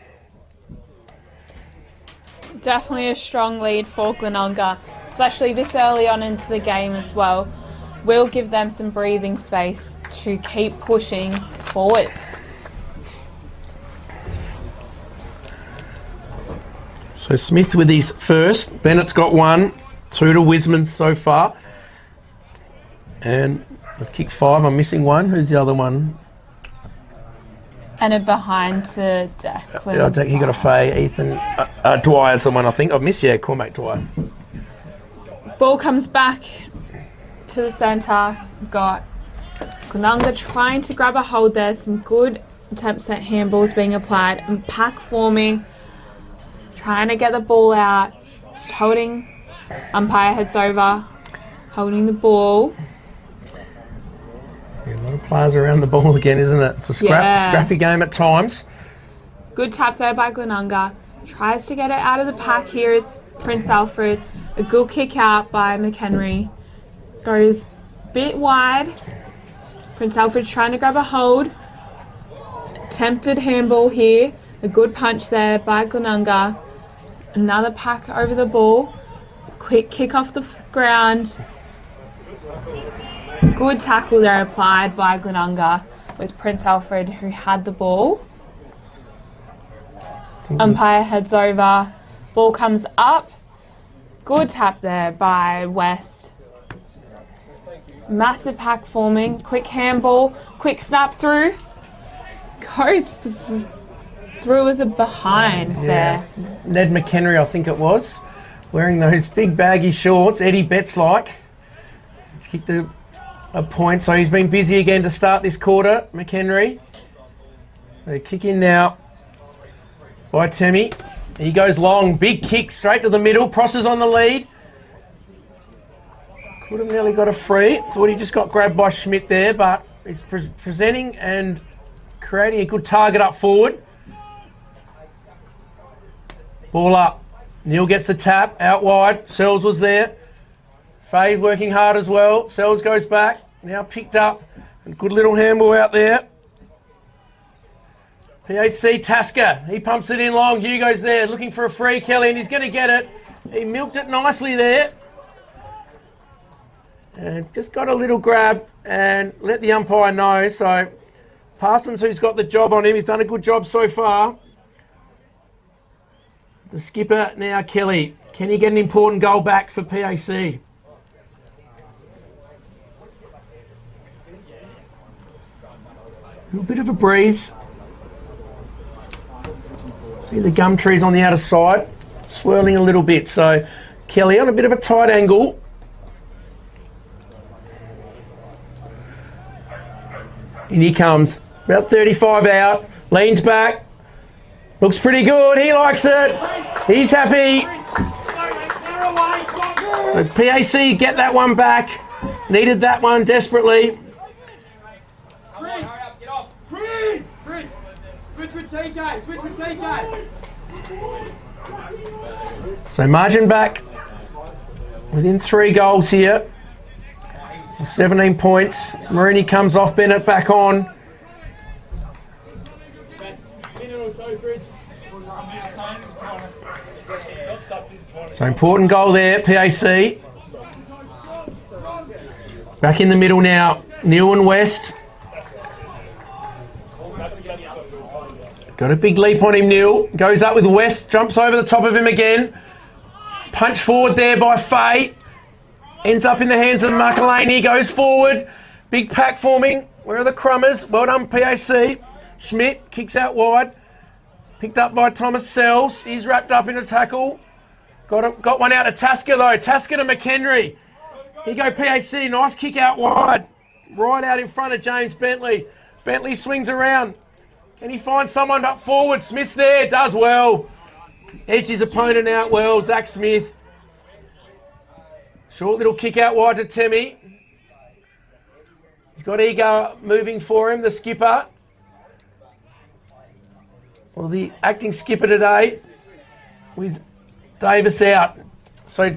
Definitely a strong lead for Glenunga, especially this early on into the game as well. Will give them some breathing space to keep pushing forwards. So Smith with his first. Bennett's got 1. 2 to Wisman so far. And I've kicked 5. I'm missing 1. Who's the other one? And a behind to Declan. He got a Faye. Ethan Dwyer's the one I think. I've missed, Cormac Dwyer. Ball comes back to the centre. Got Glenunga trying to grab a hold there. Some good attempts at handballs being applied. And pack forming. Trying to get the ball out. Just holding. Umpire heads over. Holding the ball. A lot of players around the ball again, isn't it? It's a scrappy game at times. Good tap there by Glenunga. Tries to get it out of the pack. Here is Prince Alfred. A good kick out by McHenry. Goes a bit wide. Prince Alfred's trying to grab a hold. Tempted handball here. A good punch there by Glenunga. Another pack over the ball. Quick kick off the ground. Good tackle there applied by Glenunga with Prince Alfred who had the ball. Umpire heads over. Ball comes up. Good tap there by West. Massive pack forming. Quick handball. Quick snap through. Goes through as a behind there. Ned McHenry, I think it was, wearing those big baggy shorts, Eddie Betts-like. He's kicked a point, so he's been busy again to start this quarter, McHenry. They kick in now by Temmie. He goes long, big kick straight to the middle. Prosser's on the lead. Could have nearly got a free. Thought he just got grabbed by Schmidt there, but he's presenting and creating a good target up forward. Ball up. Neil gets the tap, out wide. Sells was there. Fave working hard as well. Sells goes back. Now picked up. And good little handball out there. PAC Tasker. He pumps it in long. Hugo's there looking for a free. Kelly, and he's going to get it. He milked it nicely there. And just got a little grab and let the umpire know. So Parsons, who's got the job on him, he's done a good job so far. The skipper now, Kelly. Can he get an important goal back for PAC? A little bit of a breeze. See the gum trees on the outer side, swirling a little bit. So Kelly on a bit of a tight angle. And he comes, about 35 out, leans back. Looks pretty good. He likes it. He's happy. So PAC get that one back. Needed that one desperately. So margin back within 3 goals here. 17 points. Marini comes off, Bennett back on. So important goal there, PAC. Back in the middle now, Neil and West. Got a big leap on him, Neil. Goes up with West, jumps over the top of him again. Punch forward there by Faye. Ends up in the hands of McElhaney, goes forward. Big pack forming. Where are the Crummers? Well done, PAC. Schmidt kicks out wide. Picked up by Thomas Sells. He's wrapped up in a tackle. Got one out of Tasker though. Tasker to McHenry. Here you go, PAC. Nice kick out wide. Right out in front of James Bentley. Bentley swings around. Can he find someone up forward? Smith's there. Does well. Edged his opponent out well. Zach Smith. Short little kick out wide to Temmie. He's got Ego moving for him, the skipper. Well, the acting skipper today with Davis out. So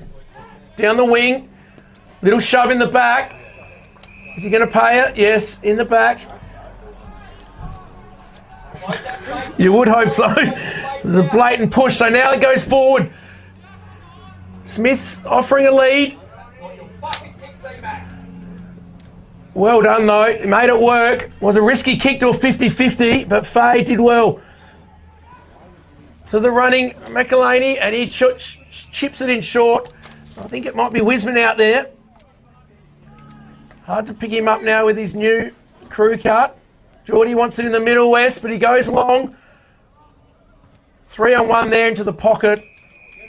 down the wing. Little shove in the back. Is he going to pay it? Yes, in the back. You would hope so. There's a blatant push. So now it goes forward. Smith's offering a lead. Well done though. He made it work. Was a risky kick to a 50-50, but Faye did well. To the running McElhaney, and he chips it in short. I think it might be Wisman out there. Hard to pick him up now with his new crew cut. Geordie wants it in the middle, West, but he goes long. 3-on-1 there into the pocket.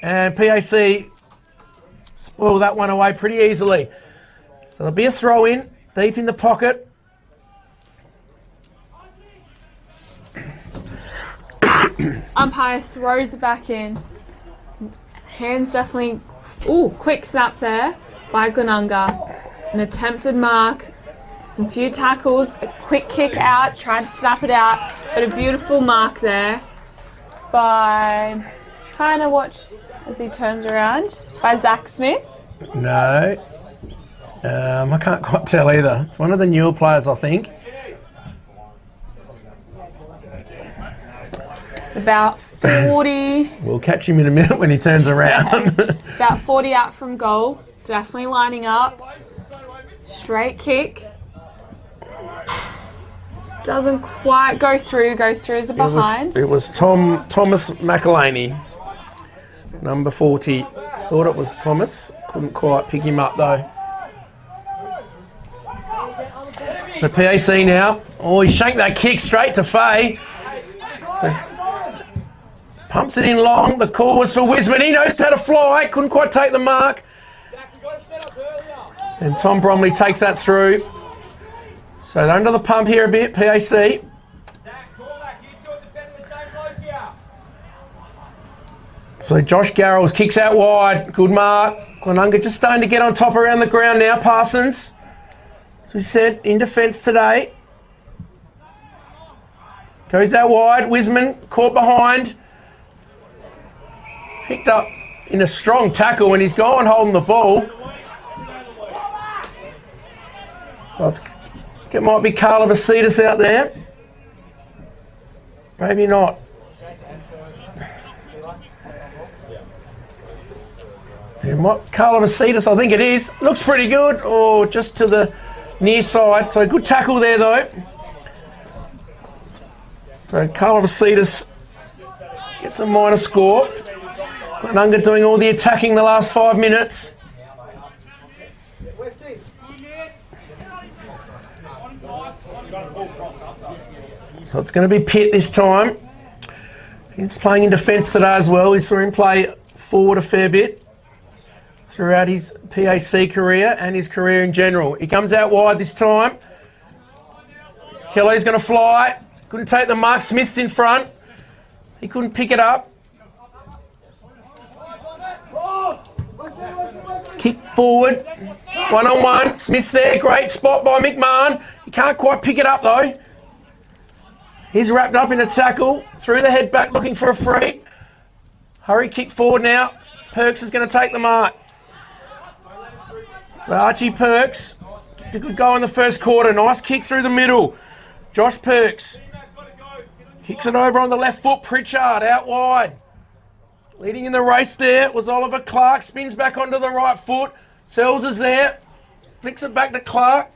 And PAC spoil that one away pretty easily. So there'll be a throw in, deep in the pocket. Umpire throws it back in. Hands definitely... Ooh, quick snap there by Glenunga. An attempted mark. Some few tackles. A quick kick out. Tried to snap it out. But a beautiful mark there by... Trying to watch as he turns around. By Zach Smith. No. I can't quite tell either. It's one of the newer players, I think. It's about 40. We'll catch him in a minute when he turns around. About 40 out from goal. Definitely lining up. Straight kick. Doesn't quite go through. Goes through as a behind. It was Thomas McElhaney, number 40. Thought it was Thomas. Couldn't quite pick him up though. So PAC now. Oh, he shanked that kick straight to Faye. So pumps it in long. The call was for Wisman. He knows how to fly. Couldn't quite take the mark. And Tom Bromley takes that through. So they're under the pump here a bit, PAC. So Josh Garrels kicks out wide. Good mark. Glenunga just starting to get on top around the ground now. Parsons, as we said, in defence today. Goes out wide. Wisman caught behind. Picked up in a strong tackle when he's gone holding the ball. So it might be Carla Vasitas out there. Maybe not. Carla Vasitas, I think it is. Looks pretty good. Oh, just to the near side. So good tackle there though. So Carla Vasitas gets a minor score. Glenunga doing all the attacking the last 5 minutes. So it's going to be Pitt this time. He's playing in defence today as well. We saw him play forward a fair bit throughout his PAC career and his career in general. He comes out wide this time. Kelly's going to fly. Couldn't take the mark. Smith's in front. He couldn't pick it up. Kick forward. 1-on-1. Smith's there. Great spot by McMahon. He can't quite pick it up though. He's wrapped up in a tackle. Through the head back looking for a free. Hurry kick forward now. Perks is going to take the mark. So Archie Perks, a good go in the first quarter. Nice kick through the middle. Josh Perks kicks it over on the left foot. Pritchard out wide. Leading in the race there was Oliver Clark. Spins back onto the right foot. Sells is there. Flicks it back to Clark.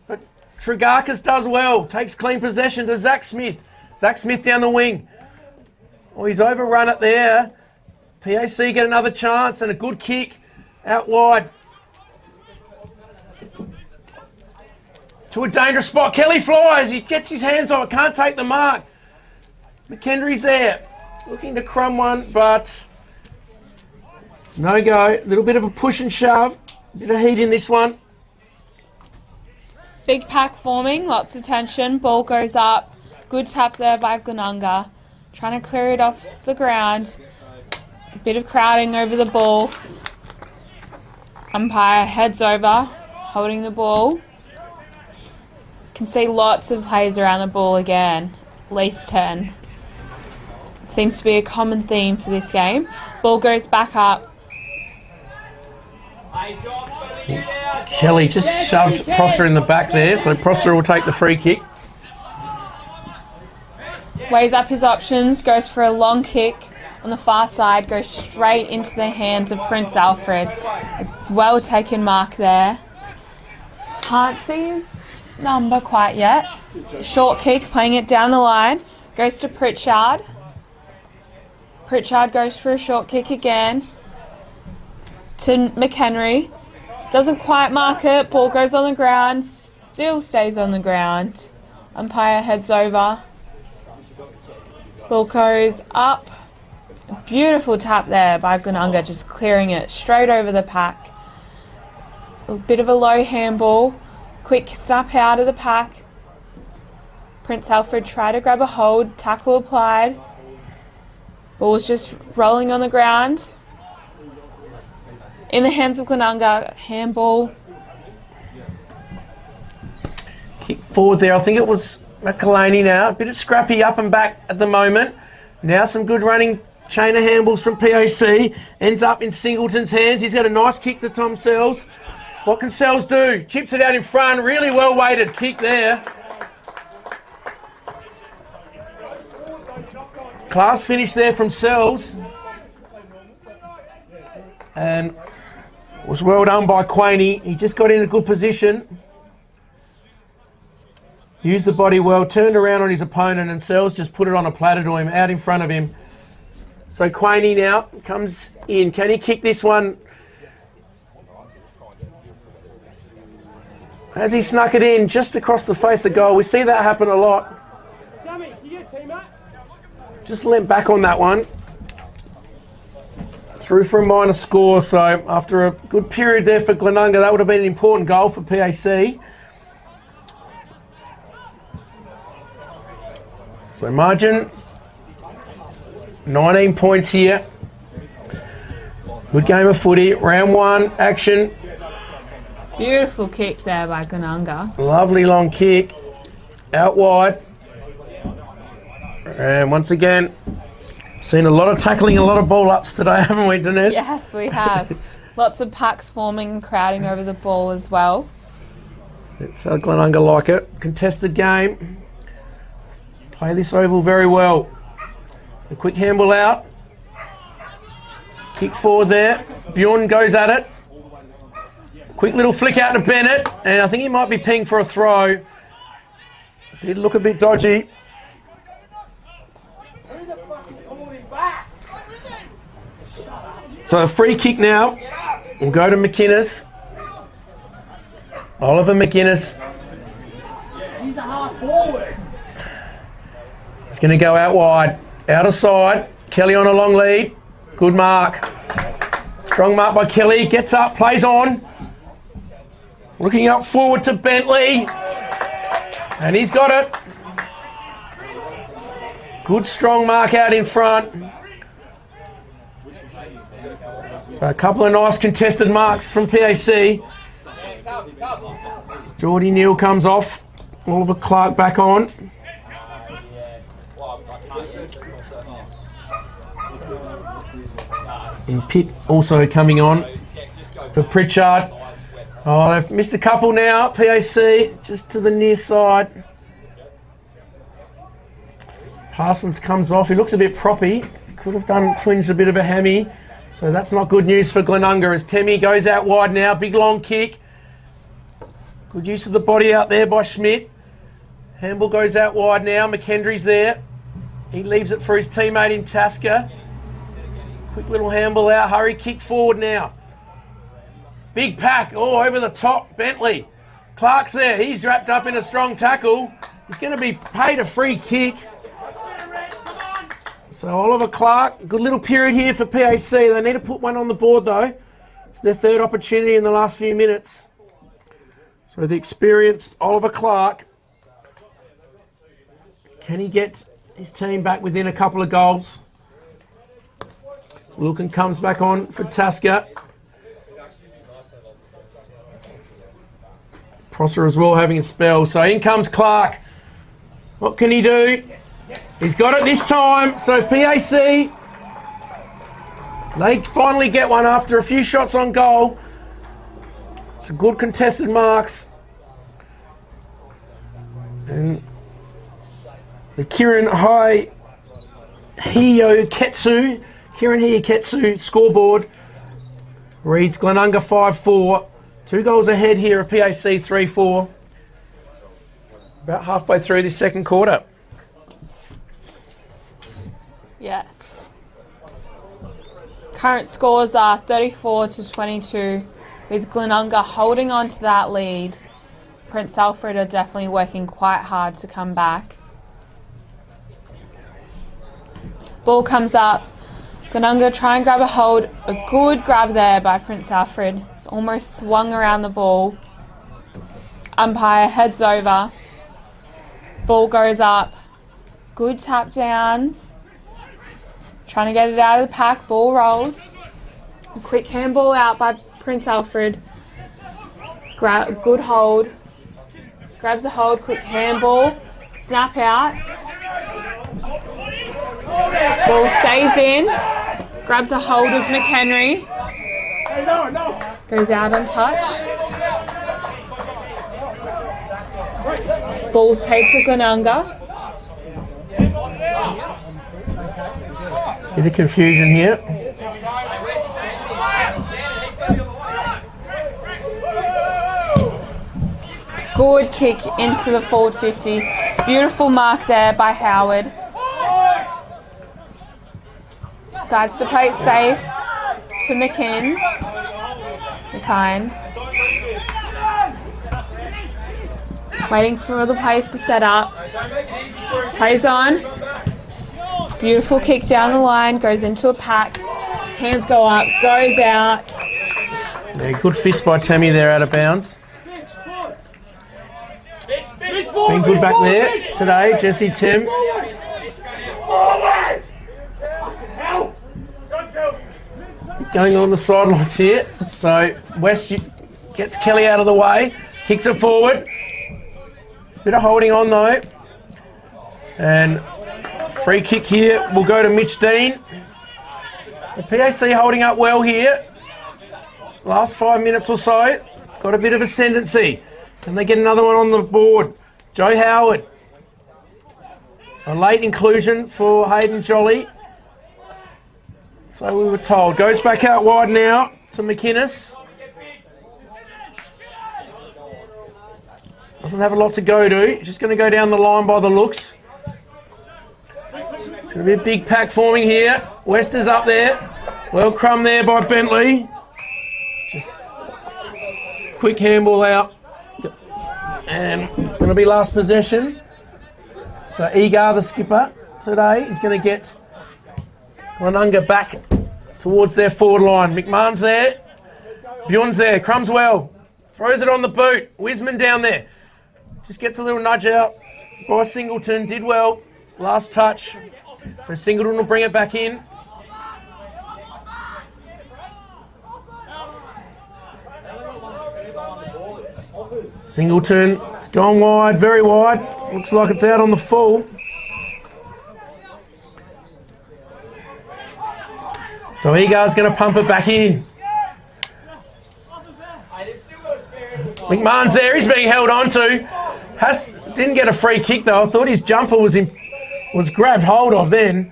But Trigarkas does well. Takes clean possession to Zach Smith. Zach Smith down the wing. Oh, he's overrun it there. PAC get another chance and a good kick out wide. To a dangerous spot. Kelly flies. He gets his hands on it. Can't take the mark. McKendry's there. Looking to crumb one, but no go. A little bit of a push and shove. Bit of heat in this one. Big pack forming. Lots of tension. Ball goes up. Good tap there by Glenunga. Trying to clear it off the ground. A bit of crowding over the ball. Umpire heads over, holding the ball. Can see lots of players around the ball again. At least 10. Seems to be a common theme for this game. Ball goes back up. Kelly just shoved Prosser in the back there, so Prosser will take the free kick. Weighs up his options, goes for a long kick on the far side, goes straight into the hands of Prince Alfred. A well taken mark there. Can't see his number quite yet. Short kick, playing it down the line. Goes to Pritchard. Pritchard goes for a short kick again to McHenry. Doesn't quite mark it. Ball goes on the ground. Still stays on the ground. Umpire heads over. Ball goes up. A beautiful tap there by Glenunga, just clearing it straight over the pack. A bit of a low handball. Quick snap out of the pack. Prince Alfred tried to grab a hold. Tackle applied. Ball's just rolling on the ground. In the hands of Glenunga. Handball. Kick forward there. I think it was McElhaney now. A bit of scrappy up and back at the moment. Now some good running chain of handballs from PAC. Ends up in Singleton's hands. He's got a nice kick to Tom Sells. What can Sells do? Chips it out in front. Really well weighted kick there. Class finish there from Sells. And it was well done by Quaney. He just got in a good position. Used the body well, turned around on his opponent, and Sells just put it on a platter to him, out in front of him. So Quaney now comes in. Can he kick this one? As he snuck it in just across the face of goal. We see that happen a lot. Just leant back on that one. Through for a minor score, so after a good period there for Glenunga, that would have been an important goal for PAC. So margin, 19 points here. Good game of footy. Round one, action. Beautiful kick there by Glenunga. Lovely long kick. Out wide. And once again, seen a lot of tackling, a lot of ball ups today, haven't we, Denise? Yes, we have. Lots of packs forming and crowding over the ball as well. That's how Glenunga like it. Contested game. Play this oval very well. A quick handball out. Kick forward there. Bjorn goes at it. Quick little flick out to Bennett. And I think he might be pinged for a throw. Did look a bit dodgy. So a free kick now. We'll go to McInnes. Oliver McInnes. He's a half forward. He's going to go out wide. Out of side. Kelly on a long lead. Good mark. Strong mark by Kelly. Gets up, plays on. Looking up forward to Bentley. And he's got it. Good strong mark out in front. So a couple of nice contested marks from PAC. Geordie Neal comes off. Oliver Clark back on. And Pitt also coming on for Pritchard. Oh, they've missed a couple now. PAC just to the near side. Parsons comes off. He looks a bit proppy. Could have done twinged a bit of a hammy. So that's not good news for Glenunga as Temi goes out wide now. Big long kick. Good use of the body out there by Schmidt. Hamble goes out wide now. McKendry's there. He leaves it for his teammate in Tasker. Quick little handball out. Hurry kick forward now. Big pack. Oh, over the top. Bentley. Clark's there. He's wrapped up in a strong tackle. He's going to be paid a free kick. So Oliver Clark, good little period here for PAC. They need to put one on the board though. It's their third opportunity in the last few minutes. So the experienced Oliver Clark, can he get his team back within a couple of goals? Wilkin comes back on for Tasker. Prosser as well having a spell. So in comes Clark. What can he do? He's got it this time. So PAC, they finally get one after a few shots on goal. It's a good contested marks. And the Kieran Hiyoketsu scoreboard reads Glenunga 5-4. 2 goals ahead here of PAC 3-4. About halfway through this second quarter. Yes. Current scores are 34-22, with Glenunga holding on to that lead. Prince Alfred are definitely working quite hard to come back. Ball comes up. Glenunga try and grab a hold. A good grab there by Prince Alfred. It's almost swung around the ball. Umpire heads over. Ball goes up. Good tap downs. Trying to get it out of the pack. Ball rolls. A quick handball out by Prince Alfred. Good hold. Grabs a hold. Quick handball. Snap out. Ball stays in. Grabs a hold as McHenry. Goes out untouched. Ball's paid to Glenunga. Bit of confusion here. Good kick into the forward 50. Beautiful mark there by Howard. Decides to play it safe to McKines. Waiting for the players to set up. Plays on. Beautiful kick down the line. Goes into a pack. Hands go up. Goes out. Yeah, good fist by Tammy there out of bounds. Been good back there today, Jesse Tim. Going on the sidelines here. So West gets Kelly out of the way. Kicks it forward. Bit of holding on though. And free kick here will go to Mitch Dean. So PAC holding up well here. Last 5 minutes or so. Got a bit of ascendancy. Can they get another one on the board? Joe Howard. A late inclusion for Hayden Jolly. So we were told. Goes back out wide now to McInnes. Doesn't have a lot to go to. Just going to go down the line by the looks. It's going to be a big pack forming here. West is up there. Well crumb there by Bentley. Just quick handball out. And it's going to be last possession. So Egar, the skipper today, is going to get Glenunga back towards their forward line. McMahon's there. Bjorn's there. Crumbs well. Throws it on the boot. Wiseman down there. Just gets a little nudge out by Singleton. Did well. Last touch. So Singleton will bring it back in. Singleton, it's gone wide, very wide. Looks like it's out on the full. So Egar's going to pump it back in. McMahon's there, he's being held on to. Didn't get a free kick though. I thought his jumper was grabbed hold of then.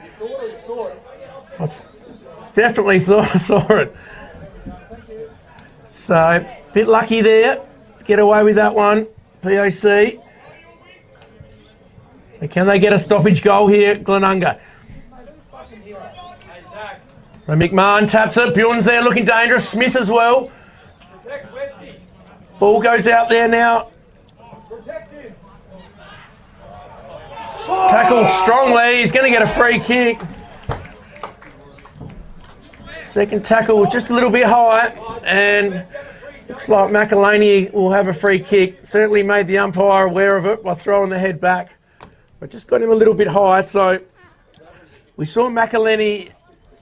I definitely thought I saw it. So, a bit lucky there. Get away with that one, PAC. So can they get a stoppage goal here, Glenunga? So McMahon taps it. Bjorn's there looking dangerous. Smith as well. Ball goes out there now. Tackled strongly. He's going to get a free kick. Second tackle was just a little bit high, and looks like McElhaney will have a free kick. Certainly made the umpire aware of it by throwing the head back, but just got him a little bit high. So we saw McElhaney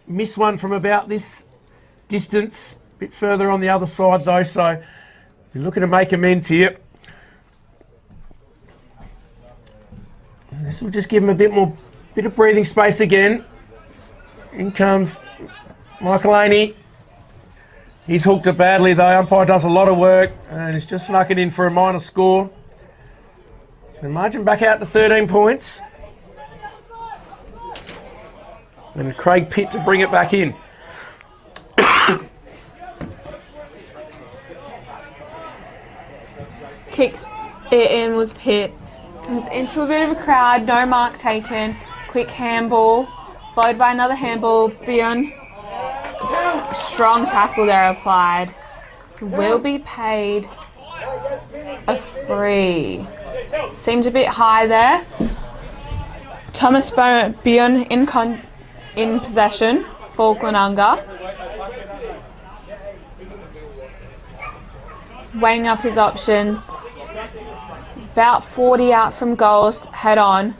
miss one from about this distance, a bit further on the other side though. So we're looking to make amends here. This will just give him a bit of breathing space again. In comes McElhaney. He's hooked it badly though. Umpire does a lot of work and he's just snuck it in for a minor score. So margin back out to 13 points. And Craig Pitt to bring it back in. Kicks it in was Pitt. Comes into a bit of a crowd, no mark taken. Quick handball, followed by another handball. Beyond strong tackle there applied. Will be paid a free. Seemed a bit high there. Thomas Beyond in possession for Glenunga. He's weighing up his options. He's about 40 out from goals, head on.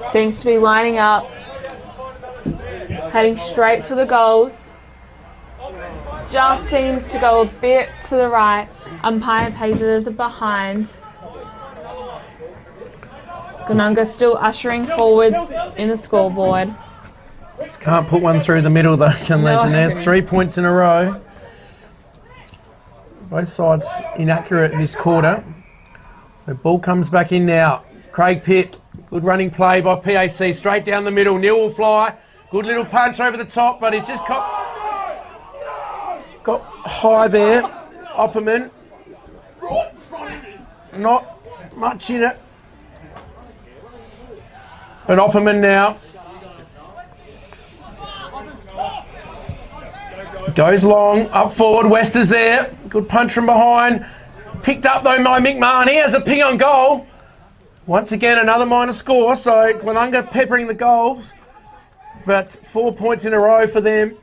Seems to be lining up, heading straight for the goals. Just seems to go a bit to the right. Umpire pays it as a behind. Glenunga still ushering forwards in the scoreboard. Just can't put one through the middle though, can they, Jeanette? 3 points in a row. Both sides inaccurate in this quarter. So ball comes back in now. Craig Pitt, good running play by PAC, straight down the middle. Neil will fly. Good little punch over the top, but he's just got high there. Opperman, not much in it. But Opperman now goes long, up forward. West is there. Good punch from behind. Picked up though by McMahon. He has a ping on goal. Once again, another minor score. So Glenunga peppering the goals. But 4 points in a row for them.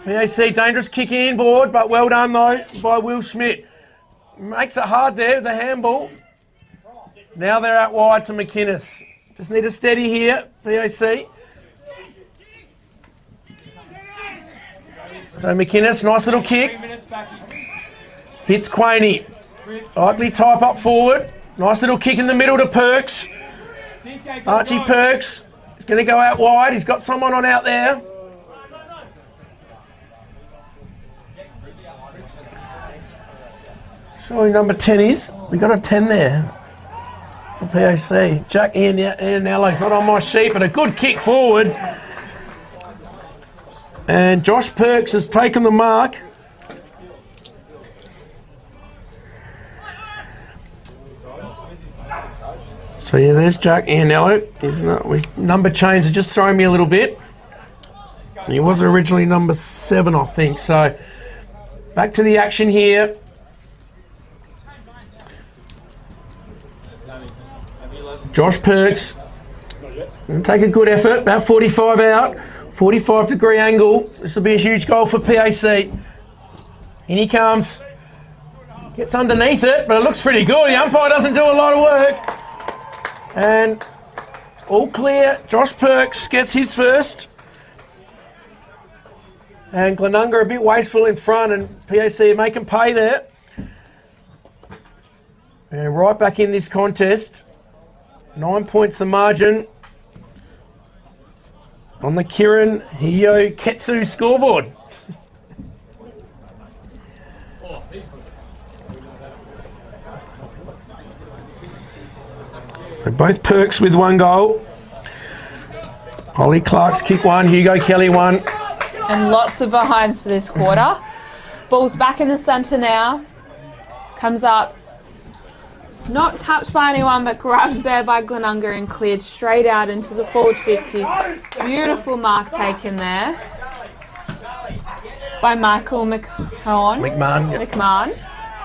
PAC dangerous kick in board, but well done though by Will Schmidt. Makes it hard there with the handball. Now they're out wide to McInnes. Just need a steady here, PAC. So McInnes, nice little kick. Hits Quaney. Likely type up forward. Nice little kick in the middle to Perks. Archie Perks is going to go out wide. He's got someone on out there. Surely number 10 is. We got a 10 there for PAC. Jack Ianello. He's not on my sheet, but a good kick forward. And Josh Perks has taken the mark. So yeah, there's Jack Ianello. His number change has just thrown me a little bit. He was originally number 7, I think. So back to the action here. Josh Perks. Gonna take a good effort. About 45 out. 45-degree angle. This will be a huge goal for PAC. In he comes. Gets underneath it, but it looks pretty good. The umpire doesn't do a lot of work. And All clear. Josh Perks gets his first. And Glenunga a bit wasteful in front, and PAC make him pay there. And right back in this contest. 9 points the margin on the Kirin Hiyo Ketsu scoreboard. So both Perks with 1 goal. Ollie Clark's kick 1, Hugo Kelly 1. And lots of behinds for this quarter. Ball's back in the centre now. Comes up. Not tapped by anyone, but grabs there by Glenunga and cleared straight out into the forward 50. Beautiful mark taken there by Michael McMahon. Yep. McMahon.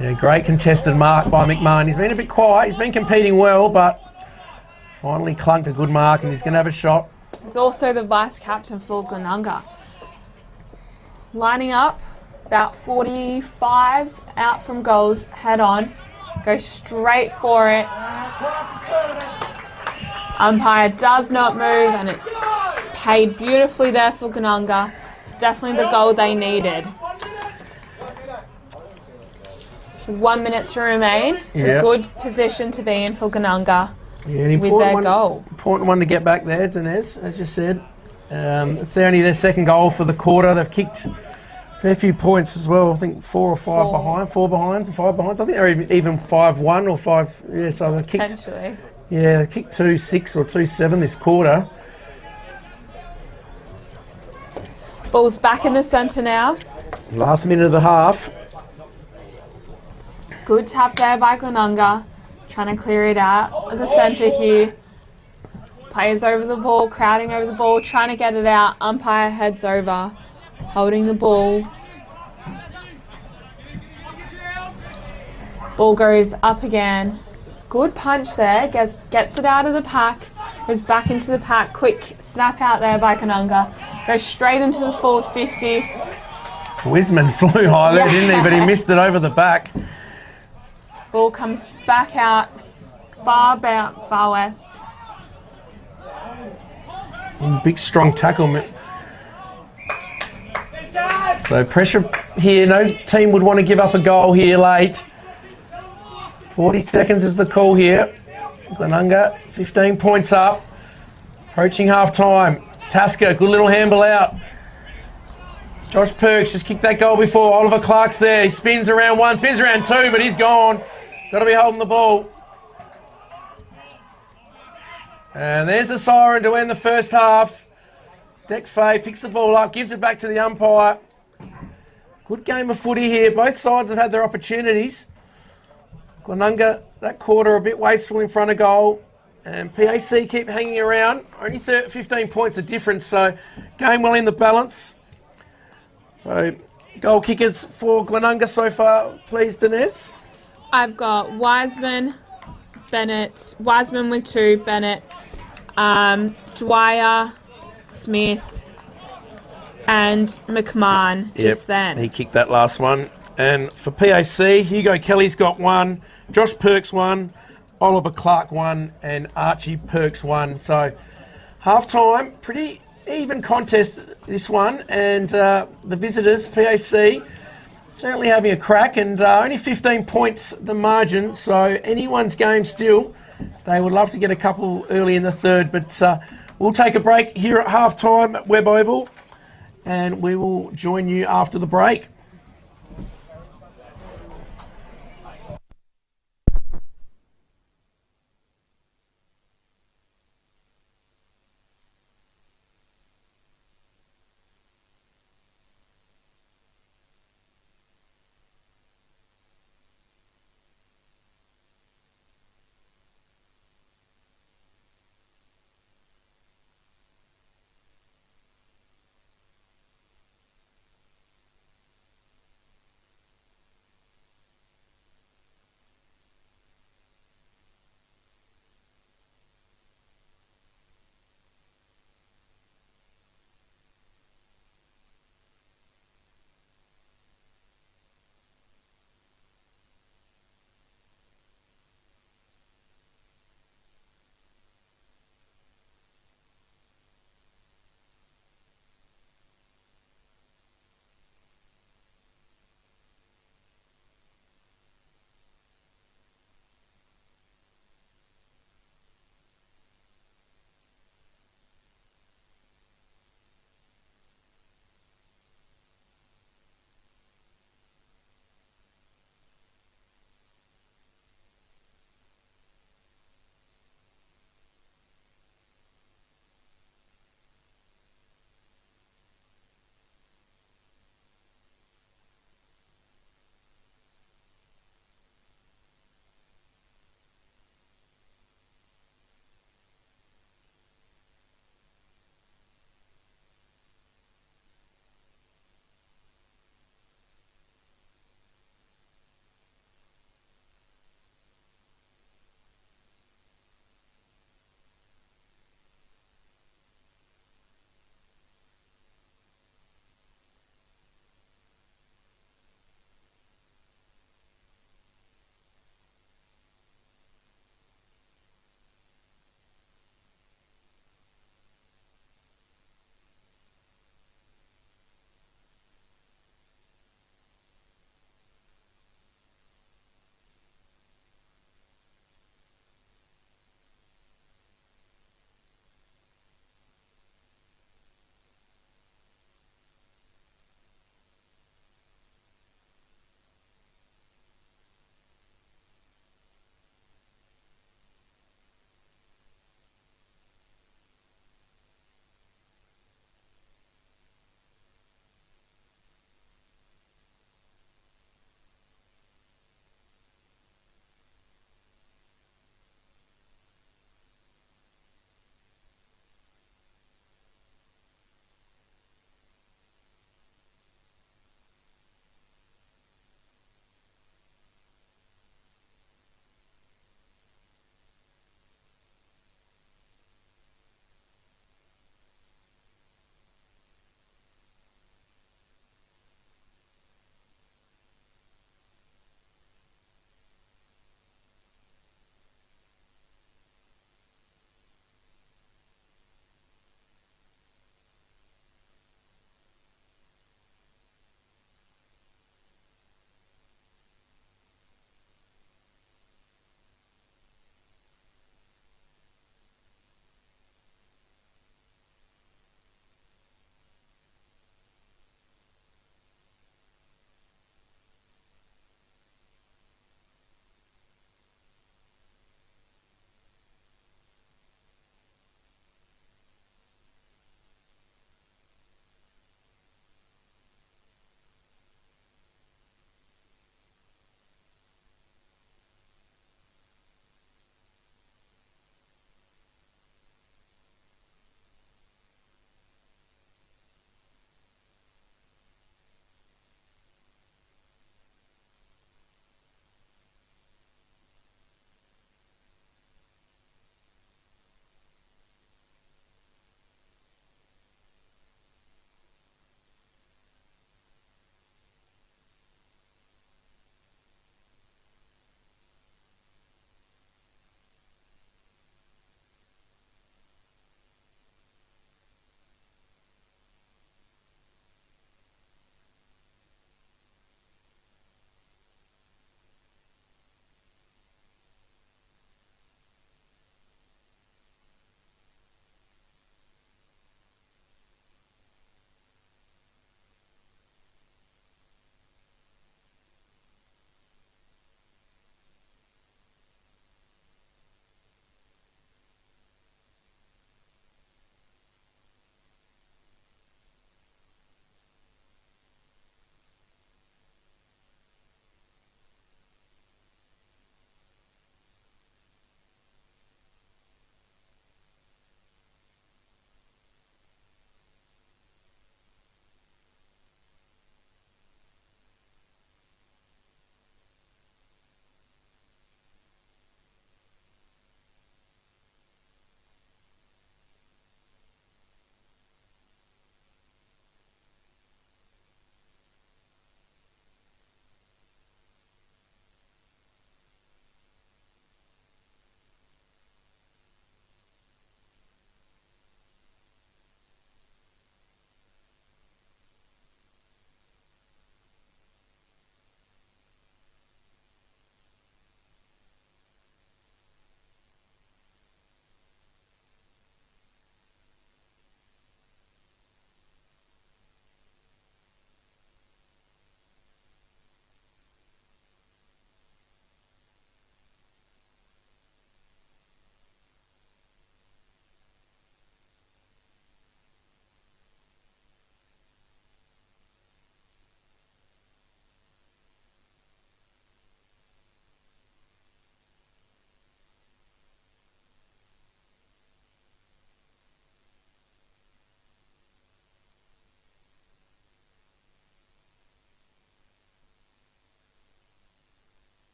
Yeah, great contested mark by McMahon. He's been a bit quiet. He's been competing well, but finally clunked a good mark, and he's going to have a shot. He's also the vice captain for Glenunga. Lining up, about 45 out from goals, head on. Go straight for it. Umpire does not move, and it's paid beautifully there for Glenunga. It's definitely the goal they needed. With 1 minute to remain, it's a good position to be in for Glenunga with their goal. Important one to get back there, Denez, as you said. It's only their second goal for the quarter. They've kicked a fair few points as well. I think 4 or 5 behind, 4 behinds and 5 behinds. I think they're even 5-1 or 5. Yeah, so they kicked. Potentially. Yeah, they kicked 2-6 or 2-7 this quarter. Ball's back in the centre now. Last minute of the half. Good tap there by Glenunga. Trying to clear it out of the centre here. Players over the ball, crowding over the ball, trying to get it out. Umpire heads over, holding the ball. Ball goes up again. Good punch there, gets it out of the pack. Goes back into the pack. Quick snap out there by Glenunga. Goes straight into the forward 50. Wiseman flew high there, didn't he? But he missed it over the back. Ball comes back out, far west. Big strong tackle. So pressure here. No team would want to give up a goal here late. 40 seconds is the call here. Glenunga 15 points up. Approaching half time. Tasker, good little handball out. Josh Perks just kicked that goal before. Oliver Clark's there. He spins around 1, spins around 2, but he's gone. Got to be holding the ball. And there's the siren to end the first half. Steck Fay picks the ball up, gives it back to the umpire. Good game of footy here. Both sides have had their opportunities. Glenunga, that quarter, a bit wasteful in front of goal. And PAC keep hanging around. Only 15 points of difference, so game well in the balance. So goal kickers for Glenunga so far, please, Denise. I've got Wiseman, Bennett, Wiseman with 2, Bennett, Dwyer, Smith, and McMahon just then. He kicked that last one. And for PAC, Hugo Kelly's got 1, Josh Perks 1, Oliver Clark 1, and Archie Perks 1. So half time, pretty even contest this one. And the visitors, PAC, certainly having a crack, and only 15 points the margin, so anyone's game still. They would love to get a couple early in the third, but we'll take a break here at half-time at Webb Oval, and we will join you after the break.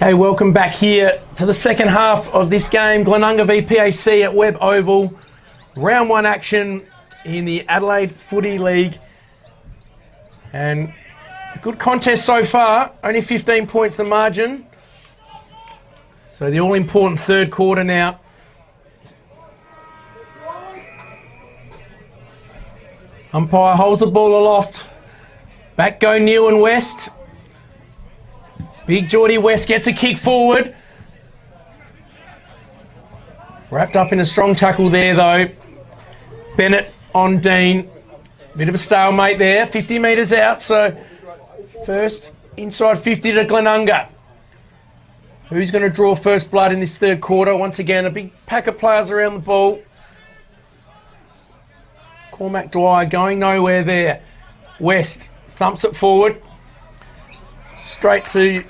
Okay, welcome back here to the second half of this game. Glenunga v PAC at Webb Oval. Round 1 action in the Adelaide Footy League. And a good contest so far. Only 15 points the margin. So the all-important third quarter now. Umpire holds the ball aloft. Back go Neil and West. Big Geordie West gets a kick forward. Wrapped up in a strong tackle there though. Bennett on Dean. Bit of a stalemate there. 50 metres out, so first inside 50 to Glenunga. Who's going to draw first blood in this third quarter? Once again, a big pack of players around the ball. Cormac Dwyer going nowhere there. West thumps it forward. Straight to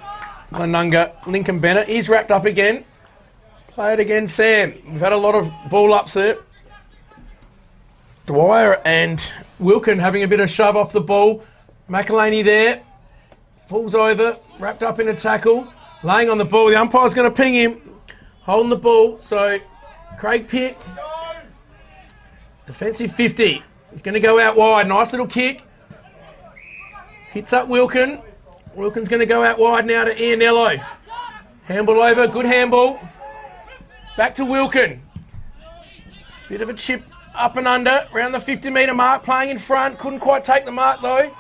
Glenunga. Lincoln Bennett. He's wrapped up again. Play it again, Sam. We've had a lot of ball ups there. Dwyer and Wilkin having a bit of shove off the ball. McElhaney there. Falls over. Wrapped up in a tackle. Laying on the ball. The umpire's going to ping him. Holding the ball. So Craig Pitt. Defensive 50. He's going to go out wide. Nice little kick. Hits up Wilkin. Wilkin's going to go out wide now to Ianello. Handball over. Good handball. Back to Wilkin. Bit of a chip up and under. Around the 50-metre mark. Playing in front. Couldn't quite take the mark though.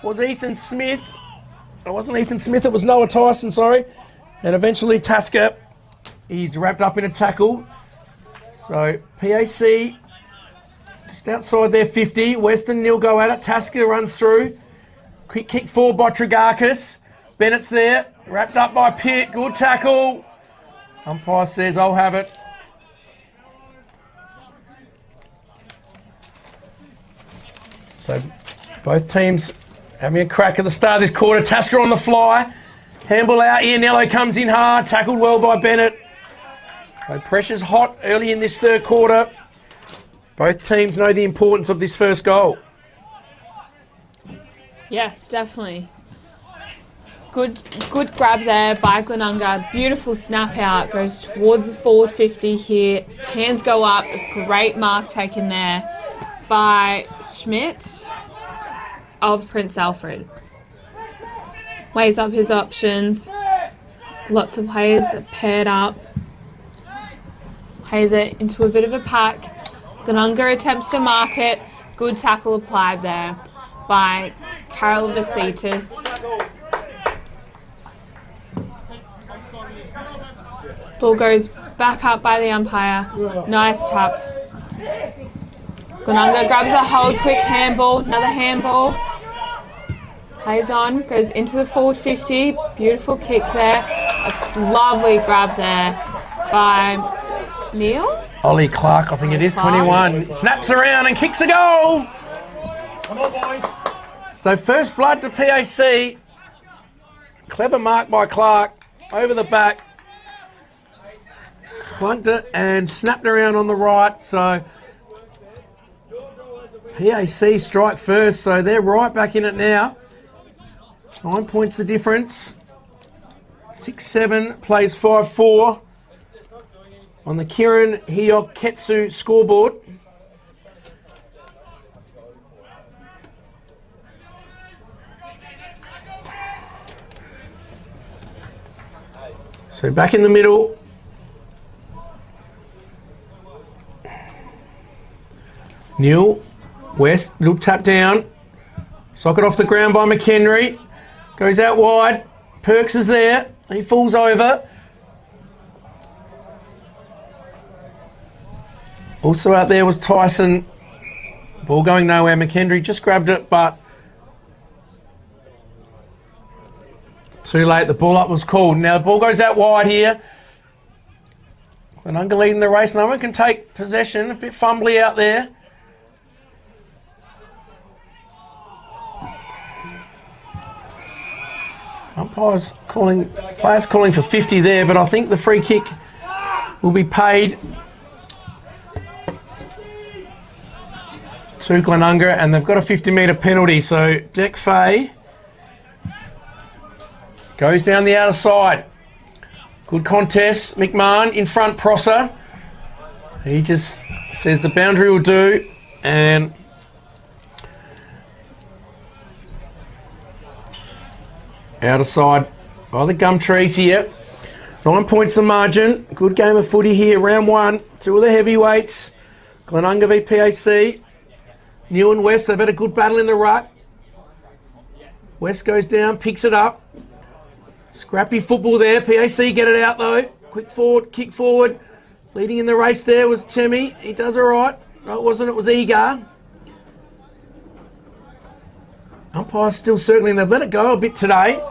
Was Ethan Smith. It wasn't Ethan Smith. It was Noah Tyson, sorry. And eventually Tasker. He's wrapped up in a tackle. So PAC just outside their 50. Western Nil go at it. Tasker runs through. Quick kick forward by Trigarkis. Bennett's there. Wrapped up by Pitt. Good tackle. Umpire says, I'll have it. So both teams having a crack at the start of this quarter. Tasker on the fly. Handball out. Ianello comes in hard. Tackled well by Bennett. So pressure's hot early in this third quarter. Both teams know the importance of this first goal. Yes, definitely. Good grab there by Glenunga. Beautiful snap out. Goes towards the forward 50 here. Hands go up. A great mark taken there by Schmidt of Prince Alfred. Weighs up his options. Lots of players paired up. Plays it into a bit of a pack. Glenunga attempts to mark it. Good tackle applied there by Carol Vasitis. Ball goes back up by the umpire. Nice tap. Glenunga grabs a hold, quick handball, another handball. Plays on, goes into the forward 50. Beautiful kick there. A lovely grab there by Neil. Ollie Clark, I think it is, 21. Snaps around and kicks a goal. Come on, boys. So first blood to PAC. Clever mark by Clark. Over the back. Clunked it and snapped around on the right. So PAC strike first. So they're right back in it now. 9 points the difference. 6-7 plays 5-4 on the Kirin Hiyok Ketsu scoreboard. So back in the middle. Neil, West, little tap down. Socket off the ground by McHenry. Goes out wide. Perks is there. He falls over. Also out there was Tyson. Ball going nowhere. McHenry just grabbed it, but too late. The ball up was called. Now the ball goes out wide here. Glenunga leading the race. No one can take possession. A bit fumbly out there. Umpires calling, players calling for 50 there, but I think the free kick will be paid to Glenunga, and they've got a 50-metre penalty. So Dec Fay Goes down the outer side. Good contest. McMahon in front, Prosser. He just says the boundary will do. And outer side by the gum trees here. 9 points the margin. Good game of footy here. Round 1. 2 of the heavyweights. Glenunga v PAC. New and West, they've had a good battle in the ruck. West goes down, picks it up. Scrappy football there. PAC get it out though. Quick forward, kick forward. Leading in the race there was Timmy. He does all right. No, it wasn't. It was Egar. Umpire's still circling. They've let it go a bit today.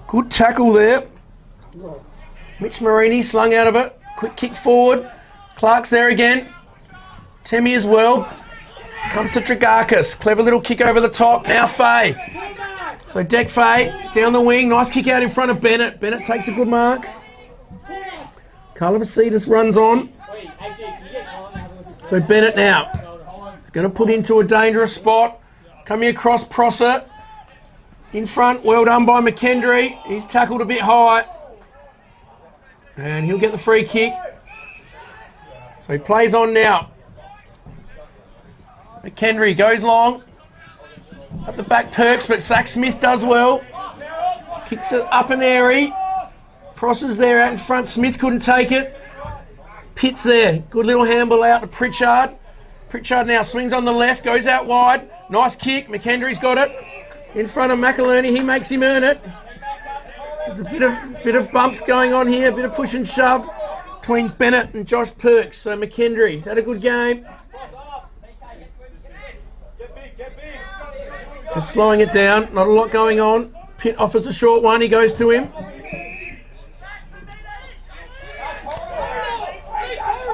Good tackle there. Mitch Marini slung out of it. Quick kick forward. Clark's there again. Timmy as well. Comes to Dragarkis. Clever little kick over the top. Now Fay. So Deck Fay down the wing. Nice kick out in front of Bennett. Bennett takes a good mark. Calavasitas runs on. So Bennett now. He's going to put into a dangerous spot. Coming across Prosser. In front. Well done by McKendry. He's tackled a bit high. And he'll get the free kick. So he plays on now. McKendry goes long. At the back Perks, but Zach Smith does well. Kicks it up and airy. Prosser's there out in front. Smith couldn't take it. Pitt's there. Good little handball out to Pritchard. Pritchard now swings on the left, goes out wide. Nice kick. McKendry's got it. In front of McIlerney. He makes him earn it. There's a bit of bumps going on here. A bit of push and shove between Bennett and Josh Perks. So McKendry's had a good game. Just slowing it down, not a lot going on. Pitt offers a short one, he goes to him.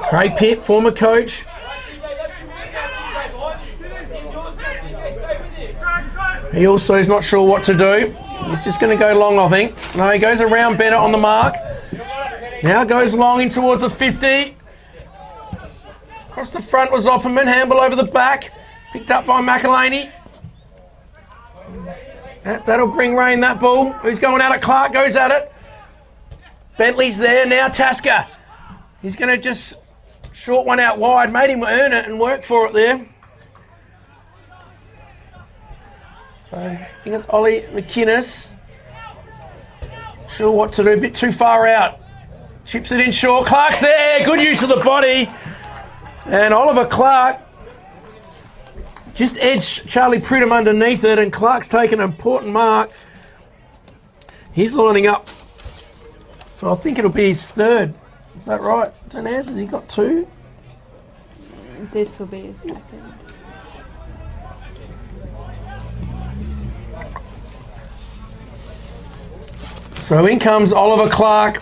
Craig Pitt, former coach. He also is not sure what to do. He's just going to go long, I think. No, he goes around Bennett on the mark. Now goes long in towards the 50. Across the front was Opperman, handball over the back. Picked up by McElhaney. That'll bring rain, that ball. Who's going at it? Clark goes at it. Bentley's there. Now Tasker. He's going to just short one out wide. Made him earn it and work for it there. So I think it's Ollie McInnes. Sure what to do. A bit too far out. Chips it in short. Clark's there. Good use of the body. And Oliver Clark just edged Charlie Pridham underneath it, and Clark's taken an important mark. He's lining up for, I think it'll be his third. Is that right, Tanaz? Has he got 2? This will be his second. So in comes Oliver Clark.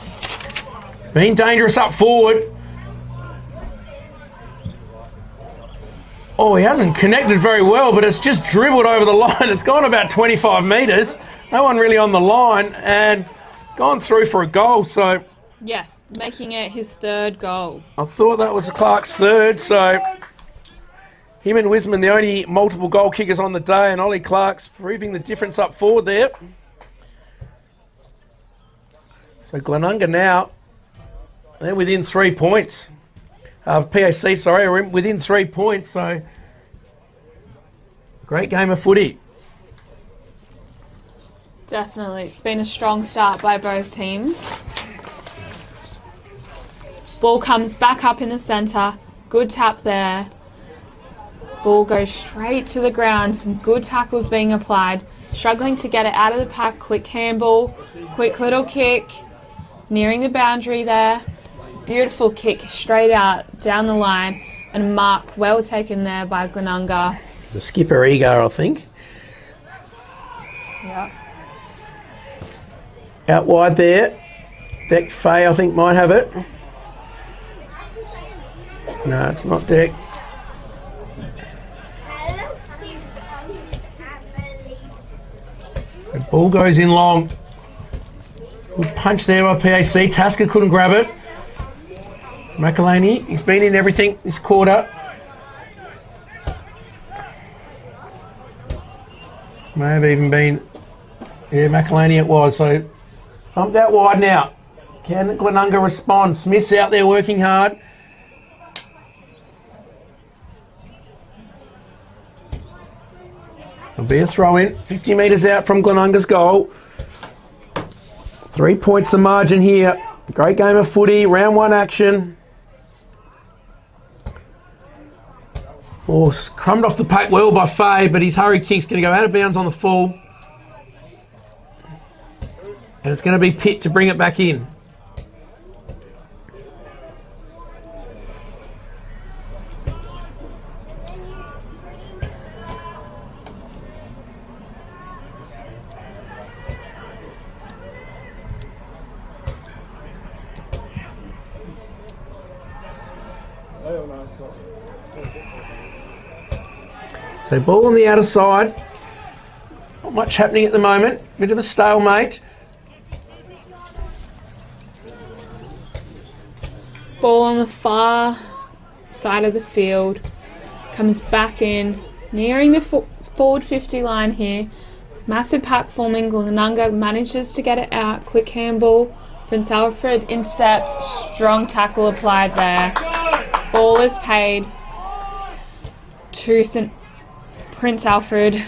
Being dangerous up forward. Oh, he hasn't connected very well, but it's just dribbled over the line. It's gone about 25 metres. No one really on the line and gone through for a goal. So Yes, making it his 3rd goal. I thought that was Clark's 3rd. So him and Wisman, the only multiple goal kickers on the day, and Ollie Clark's proving the difference up forward there. So Glenunga now, they're within 3 points. PAC, sorry, are within 3 points, so great game of footy. Definitely. It's been a strong start by both teams. Ball comes back up in the centre. Good tap there. Ball goes straight to the ground. Some good tackles being applied. Struggling to get it out of the pack. Quick handball. Quick little kick. Nearing the boundary there. Beautiful kick straight out, down the line, and a mark well taken there by Glenunga. The skipper Egar, I think. Yeah. Out wide there. Deck Fay, I think, might have it. No, it's not Deck. The ball goes in long. Good punch there by PAC. Tasker couldn't grab it. McElhaney, he's been in everything this quarter. May have even been, yeah, McElhaney it was. So Pumped out wide now. Can Glenunga respond? Smith's out there working hard. It'll be a throw-in. 50 metres out from Glenunga's goal. 3 points the margin here. Great game of footy. Round 1 action. Oh, crumbed off the pack well by Faye, but his hurry kick's going to go out of bounds on the full. And it's going to be Pitt to bring it back in. So ball on the outer side. Not much happening at the moment. Bit of a stalemate. Ball on the far side of the field. Comes back in. Nearing the forward 50 line here. Massive pack forming. Glenunga manages to get it out. Quick handball. Prince Alfred intercept. Strong tackle applied there. Ball is paid to Prince Alfred.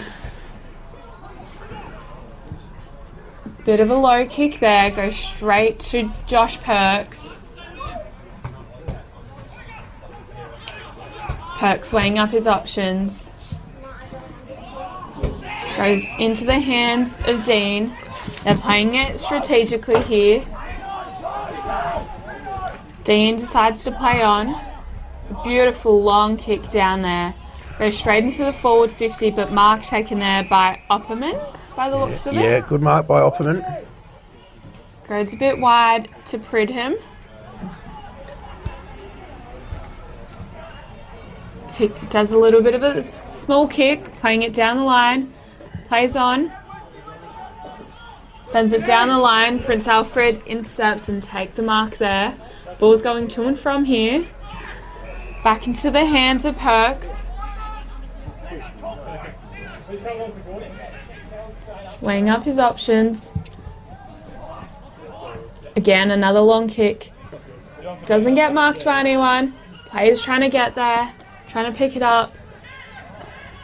Bit of a low kick there. Goes straight to Josh Perks. Perks weighing up his options. Goes into the hands of Dean. They're playing it strategically here. Dean decides to play on. A beautiful long kick down there. Goes straight into the forward 50, but mark taken there by Opperman, by the looks of it. Yeah, good mark by Opperman. Goes a bit wide to Pridham. He does a little bit of a small kick, playing it down the line. Plays on. Sends it down the line. Prince Alfred intercepts and take the mark there. Ball's going to and from here. Back into the hands of Perks. Weighing up his options. Again, another long kick. Doesn't get marked by anyone. Players trying to get there. Trying to pick it up.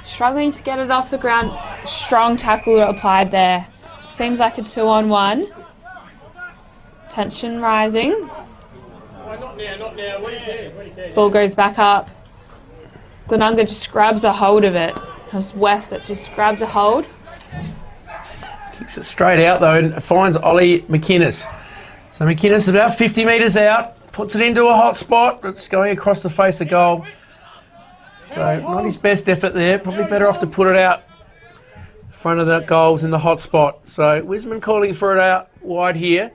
Struggling to get it off the ground. Strong tackle applied there. Seems like a 2-on-1. Tension rising. Ball goes back up. Glenunga just grabs a hold of it. It was West that just grabs a hold. Kicks it straight out though and finds Ollie McInnes. So McInnes is about 50 metres out. Puts it into a hot spot. It's going across the face of goal. So not his best effort there. Probably better off to put it out in front of the goals in the hot spot. So Wisman calling for it out wide here.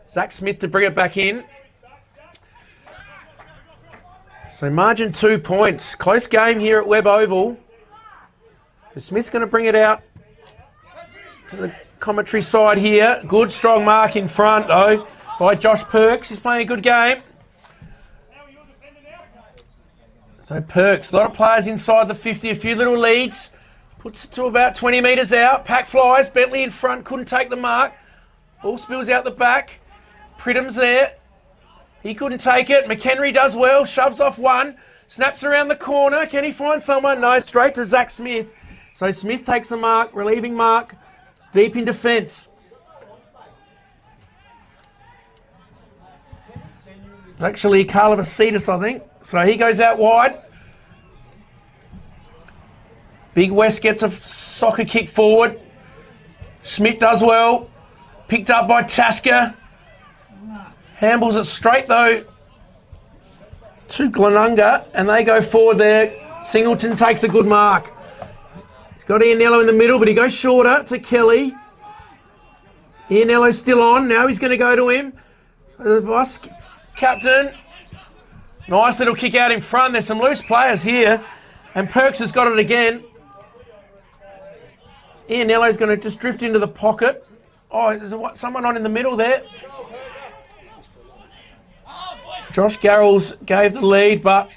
Zach Smith to bring it back in. So margin 2 points. Close game here at Webb Oval. So Smith's going to bring it out to the commentary side here. Good strong mark in front though by Josh Perks. He's playing a good game. So Perks, a lot of players inside the 50, a few little leads. Puts it to about 20 metres out. Pack flies, Bentley in front, couldn't take the mark. Ball spills out the back. Pridham's there. He couldn't take it. McHenry does well, shoves off one. Snaps around the corner. Can he find someone? No, straight to Zach Smith. So Smith takes the mark, relieving mark, deep in defence. It's actually Carla Vasitas, I think. So he goes out wide. Big West gets a soccer kick forward. Schmidt does well. Picked up by Tasker. Handballs it straight though to Glenunga and they go forward there. Singleton takes a good mark. He's got Ianello in the middle, but he goes shorter to Kelly. Ianello's still on. Now he's going to go to him. The vice captain. Nice little kick out in front. There's some loose players here. And Perks has got it again. Ianello's going to just drift into the pocket. Oh, there's someone on in the middle there. Josh Garrels gave the lead, but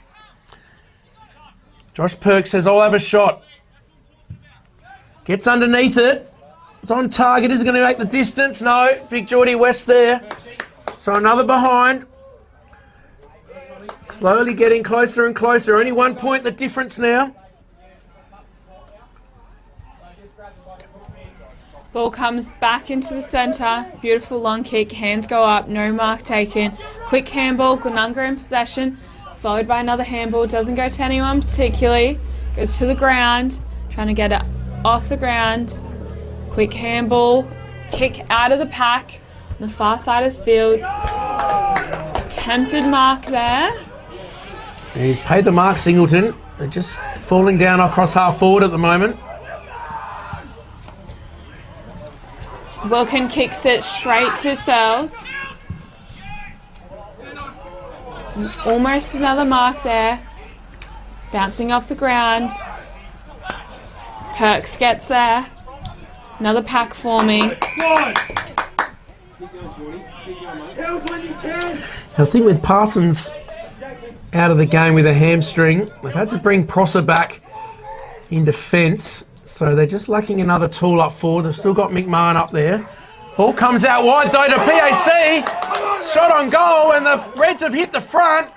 Josh Perks says, I'll have a shot. Gets underneath it. It's on target. Is it going to make the distance? No. Big Geordie West there. So another behind. Slowly getting closer and closer. Only 1 point the difference now. Ball comes back into the centre. Beautiful long kick. Hands go up. No mark taken. Quick handball. Glenunga in possession. Followed by another handball. Doesn't go to anyone particularly. Goes to the ground. Trying to get it off the ground. Quick handball. Kick out of the pack. On the far side of the field. Attempted mark there. He's paid the mark, Singleton. They're just falling down across half forward at the moment. Wilkin kicks it straight to Searles. Almost another mark there. Bouncing off the ground. Perks gets there. Another pack forming. I think with Parsons out of the game with a hamstring, they've had to bring Prosser back in defence. So they're just lacking another tool up forward. They've still got McMahon up there. Ball comes out wide though to PAC. Shot on goal and the Reds have hit the front.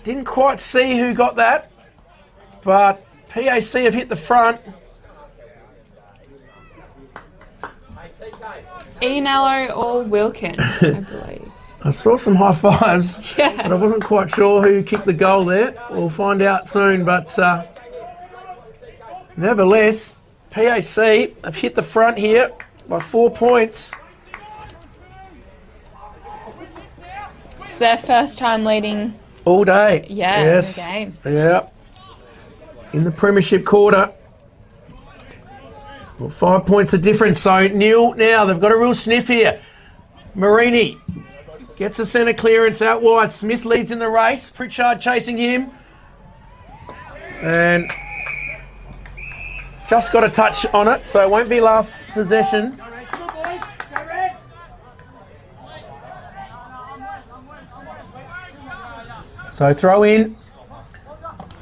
Didn't quite see who got that, but PAC have hit the front. Ianello or Wilkin, I believe. I saw some high fives, Yeah. but I wasn't quite sure who kicked the goal there. We'll find out soon, but nevertheless, PAC have hit the front here by 4 points. It's their first time leading, All day. yeah, Yes. in the game. Yeah. In the premiership quarter. Well, 5 points the difference, so nil now. They've got a real sniff here. Marini gets the centre clearance out wide. Smith leads in the race. Pritchard chasing him. And just got a touch on it, so it won't be last possession. So throw in.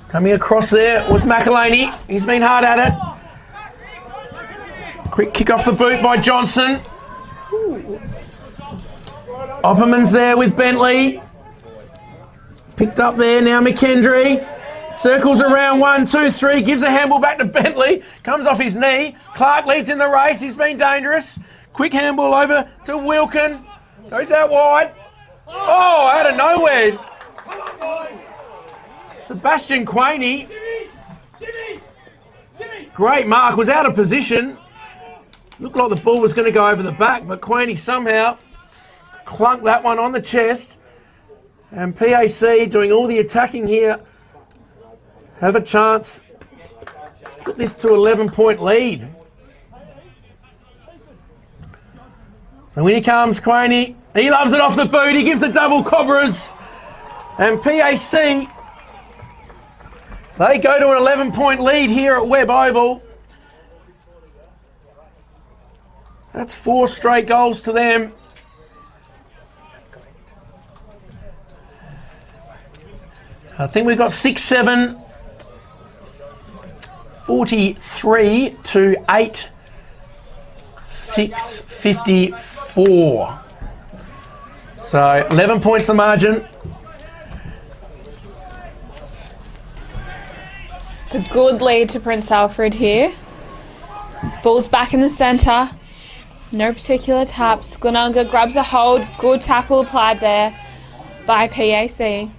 Coming across there was McElhaney. He's been hard at it. Quick kick off the boot by Johnson. Opperman's there with Bentley. Picked up there now McKendry. Circles around 1, 2, 3. Gives a handball back to Bentley. Comes off his knee. Clark leads in the race. He's been dangerous. Quick handball over to Wilkin. Goes out wide. Oh, out of nowhere. Sebastian Quaney. Great mark. Was out of position. Looked like the ball was going to go over the back, but Quaney somehow clunked that one on the chest. And PAC doing all the attacking here. Have a chance. Put this to 11-point lead. So when he comes, Quaney, he loves it off the boot. He gives the double Cobras. And PAC, they go to an 11-point lead here at Webb Oval. That's 4 straight goals to them. I think we've got 6-7, 43 to 8, 6, 54. So 11 points the margin. It's a good lead to Prince Alfred here. Ball's back in the centre. No particular taps. Glenunga grabs a hold. Good tackle applied there by PAC.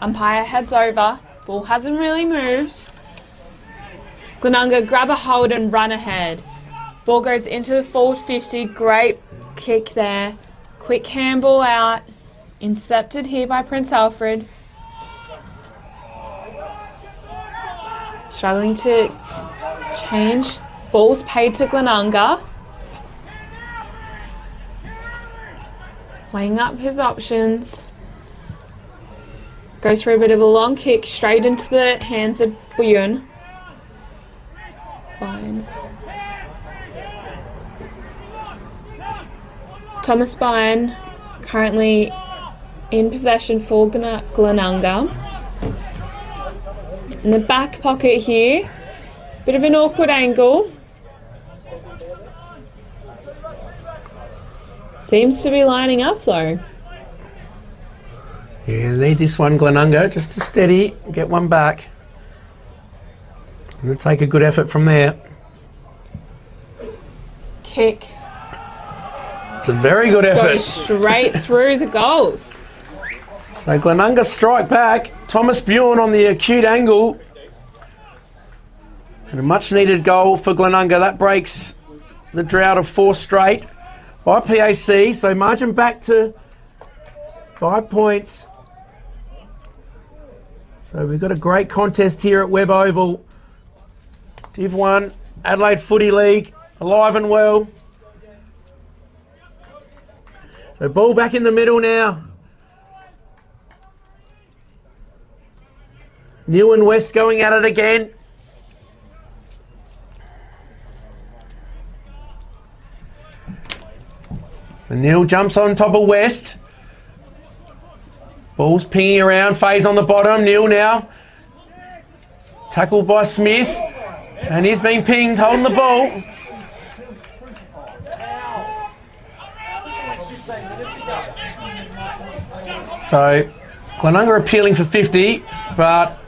Umpire heads over. Ball hasn't really moved. Glenunga grab a hold and run ahead. Ball goes into the forward 50. Great kick there. Quick handball out. Intercepted here by Prince Alfred. Struggling to change. Ball's paid to Glenunga. Weighing up his options. Goes for a bit of a long kick straight into the hands of Buyun. Fine. Thomas Byrne currently in possession for Glenunga. In the back pocket here, Bit of an awkward angle. Seems to be lining up though. Yeah, need this one, Glenunga, just to steady, get one back. It'll take a good effort from there. Kick. It's a very good effort. Goes straight through the goals. So Glenunga strike back. Thomas Bjorn on the acute angle. And a much needed goal for Glenunga. That breaks the drought of 4 straight by PAC. So margin back to 5 points. So we've got a great contest here at Webb Oval. Div 1, Adelaide Footy League, alive and well. So ball back in the middle now. Neil and West going at it again. So Neil jumps on top of West. Ball's pinging around, Faye's on the bottom. Neil now. Tackled by Smith. And he's been pinged, holding the ball. So Glenunga appealing for 50, but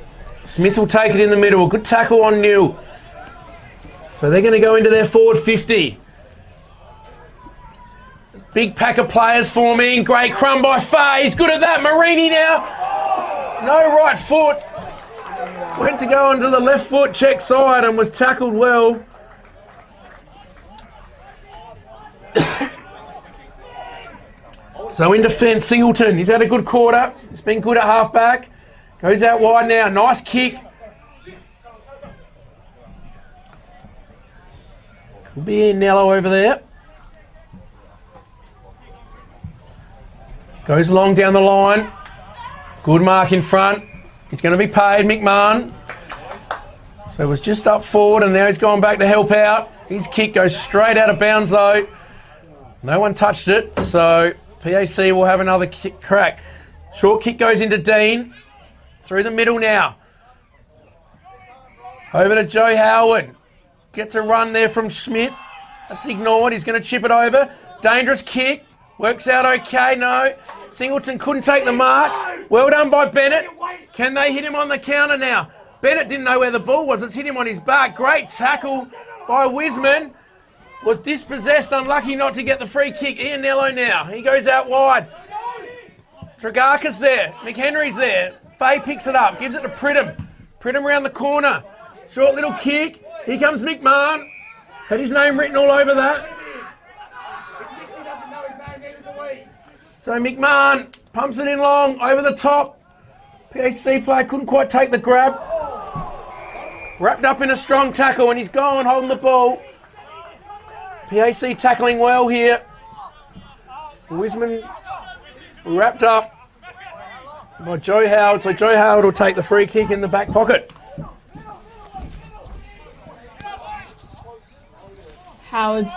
Smith will take it in the middle. Good tackle on Neil. So they're going to go into their forward 50. Big pack of players forming. Great crumb by Faye. He's good at that. Marini now. No right foot. Went to go onto the left foot, check side, and was tackled well. So in defence, Singleton. He's had a good quarter. He's been good at half-back. Goes out wide now. Nice kick. Could be Nello over there. Goes long down the line. Good mark in front. He's going to be paid, McMahon. So it was just up forward and now he's gone back to help out. His kick goes straight out of bounds though. No one touched it, so PAC will have another kick crack. Short kick goes into Dean. Through the middle now. Over to Joe Howard. Gets a run there from Schmidt. That's ignored. He's going to chip it over. Dangerous kick. Works out okay. No. Singleton couldn't take the mark. Well done by Bennett. Can they hit him on the counter now? Bennett didn't know where the ball was. It's hit him on his back. Great tackle by Wiseman. Was dispossessed. Unlucky not to get the free kick. Ian Nello now. He goes out wide. Dragarkas there. McHenry's there. Faye picks it up. Gives it to Pridham. Pridham around the corner. Short little kick. Here comes McMahon. Had his name written all over that. So McMahon pumps it in long, over the top. PAC player couldn't quite take the grab. Wrapped up in a strong tackle and he's gone, holding the ball. PAC tackling well here. Wiseman wrapped up by Joe Howard. So Joe Howard will take the free kick in the back pocket. Howard's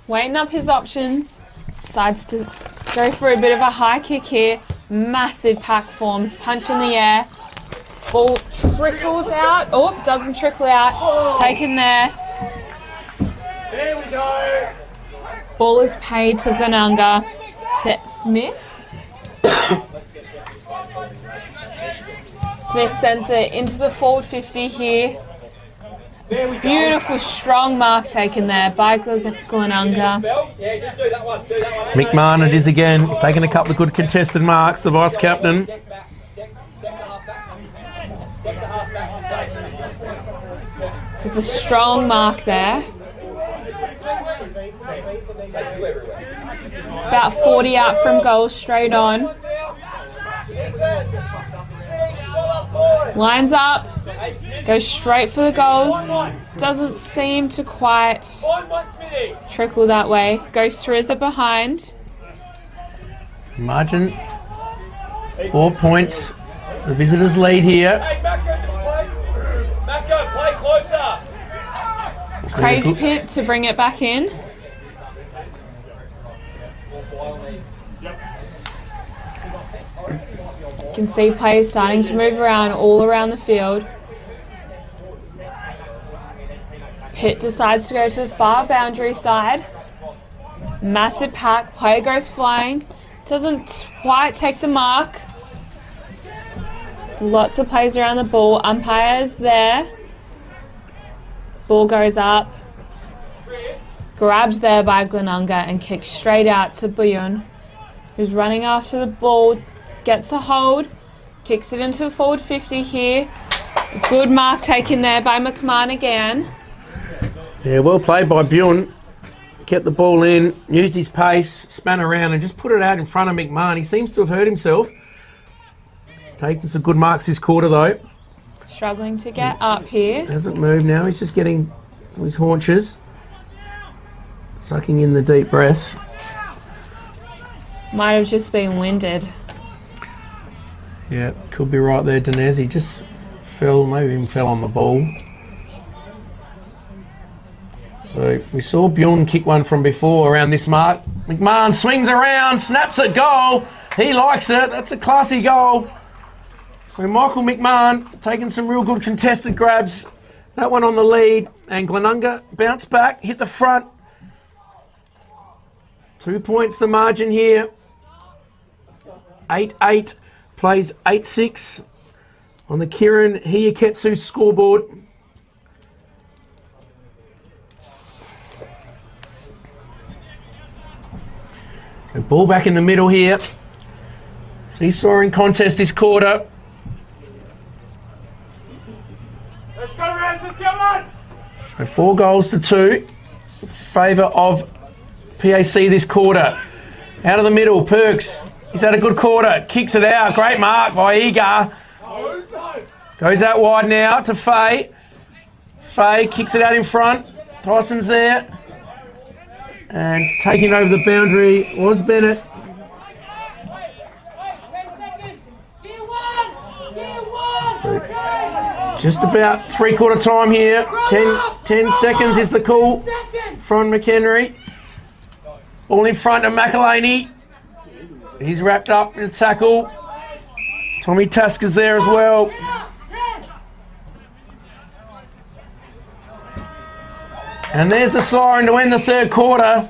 weighing up his options. Decides to go for a bit of a high kick here. Massive pack forms. Punch in the air. Ball trickles out. Oh, doesn't trickle out. Taken there. There we go. Ball is paid to Glenunga. To Smith. Smith sends it into the forward 50 here. Beautiful, strong mark taken there by Glenunga. Yeah, just do that one. Do that one. McMahon it is again. He's taken a couple of good contested marks, the vice captain. There's a strong mark there. About 40 out from goal, straight on. Lines up, goes straight for the goals. Doesn't seem to quite trickle that way. Goes through as a behind. Margin 4 points. The visitors lead here. Hey, Macco, play closer. Craig Pitt to bring it back in. You can see players starting to move around all around the field. Pitt decides to go to the far boundary side. Massive pack. Player goes flying. Doesn't quite take the mark. Lots of plays around the ball. Umpires there. Ball goes up. Grabbed there by Glenunga and kicked straight out to Buyun, who's running after the ball. Gets a hold. Kicks it into forward 50 here. Good mark taken there by McMahon again. Yeah, well played by Buyun. Kept the ball in, used his pace, span around and just put it out in front of McMahon. He seems to have hurt himself. He's taken some good marks this quarter though. Struggling to get up here. Hasn't moved now, he's just getting his haunches. Sucking in the deep breaths. Might have just been winded. Yeah, could be right there, Dinez. He just fell, maybe even fell on the ball. So we saw Bjorn kick one from before around this mark. McMahon swings around, snaps a goal. He likes it. That's a classy goal. So Michael McMahon taking some real good contested grabs. That one on the lead. And Glenunga bounced back, hit the front. 2 points the margin here. 8-8 plays 8-6 on the Kirin Hiyaketsu scoreboard. So ball back in the middle here. Seesawing contest this quarter. Let's go, Rams, let's go, on! So 4 goals to 2 in favour of PAC this quarter. Out of the middle, Perks. He's had a good quarter. Kicks it out. Great mark by Egar. Goes out wide now to Faye. Faye kicks it out in front. Tyson's there. And taking over the boundary was Bennett. So just about three-quarter time here. 10 seconds is the call from McHenry. All in front of McElhaney. He's wrapped up in a tackle. Tommy Tasker's there as well. And there's the siren to end the third quarter.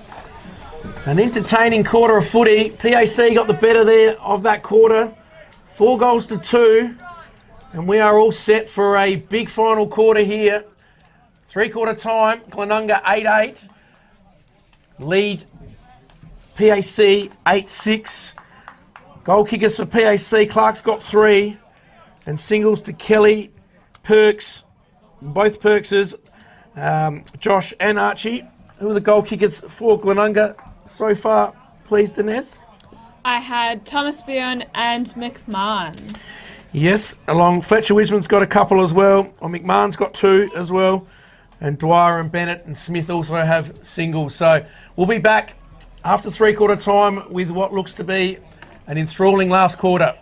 An entertaining quarter of footy. PAC got the better there of that quarter. 4 goals to 2. And we are all set for a big final quarter here. Three-quarter time, Glenunga 8-8. Lead PAC 8-6. Goal kickers for PAC, Clark's got 3. And singles to Kelly, Perks, both Perkses, Josh and Archie. Who are the goal kickers for Glenunga so far, please, Dinez? I had Thomas Bjorn and McMahon. Yes, along Fletcher Wisman's got a couple as well. Or McMahon's got 2 as well. And Dwyer and Bennett and Smith also have singles. So we'll be back after three-quarter time with what looks to be an enthralling last quarter.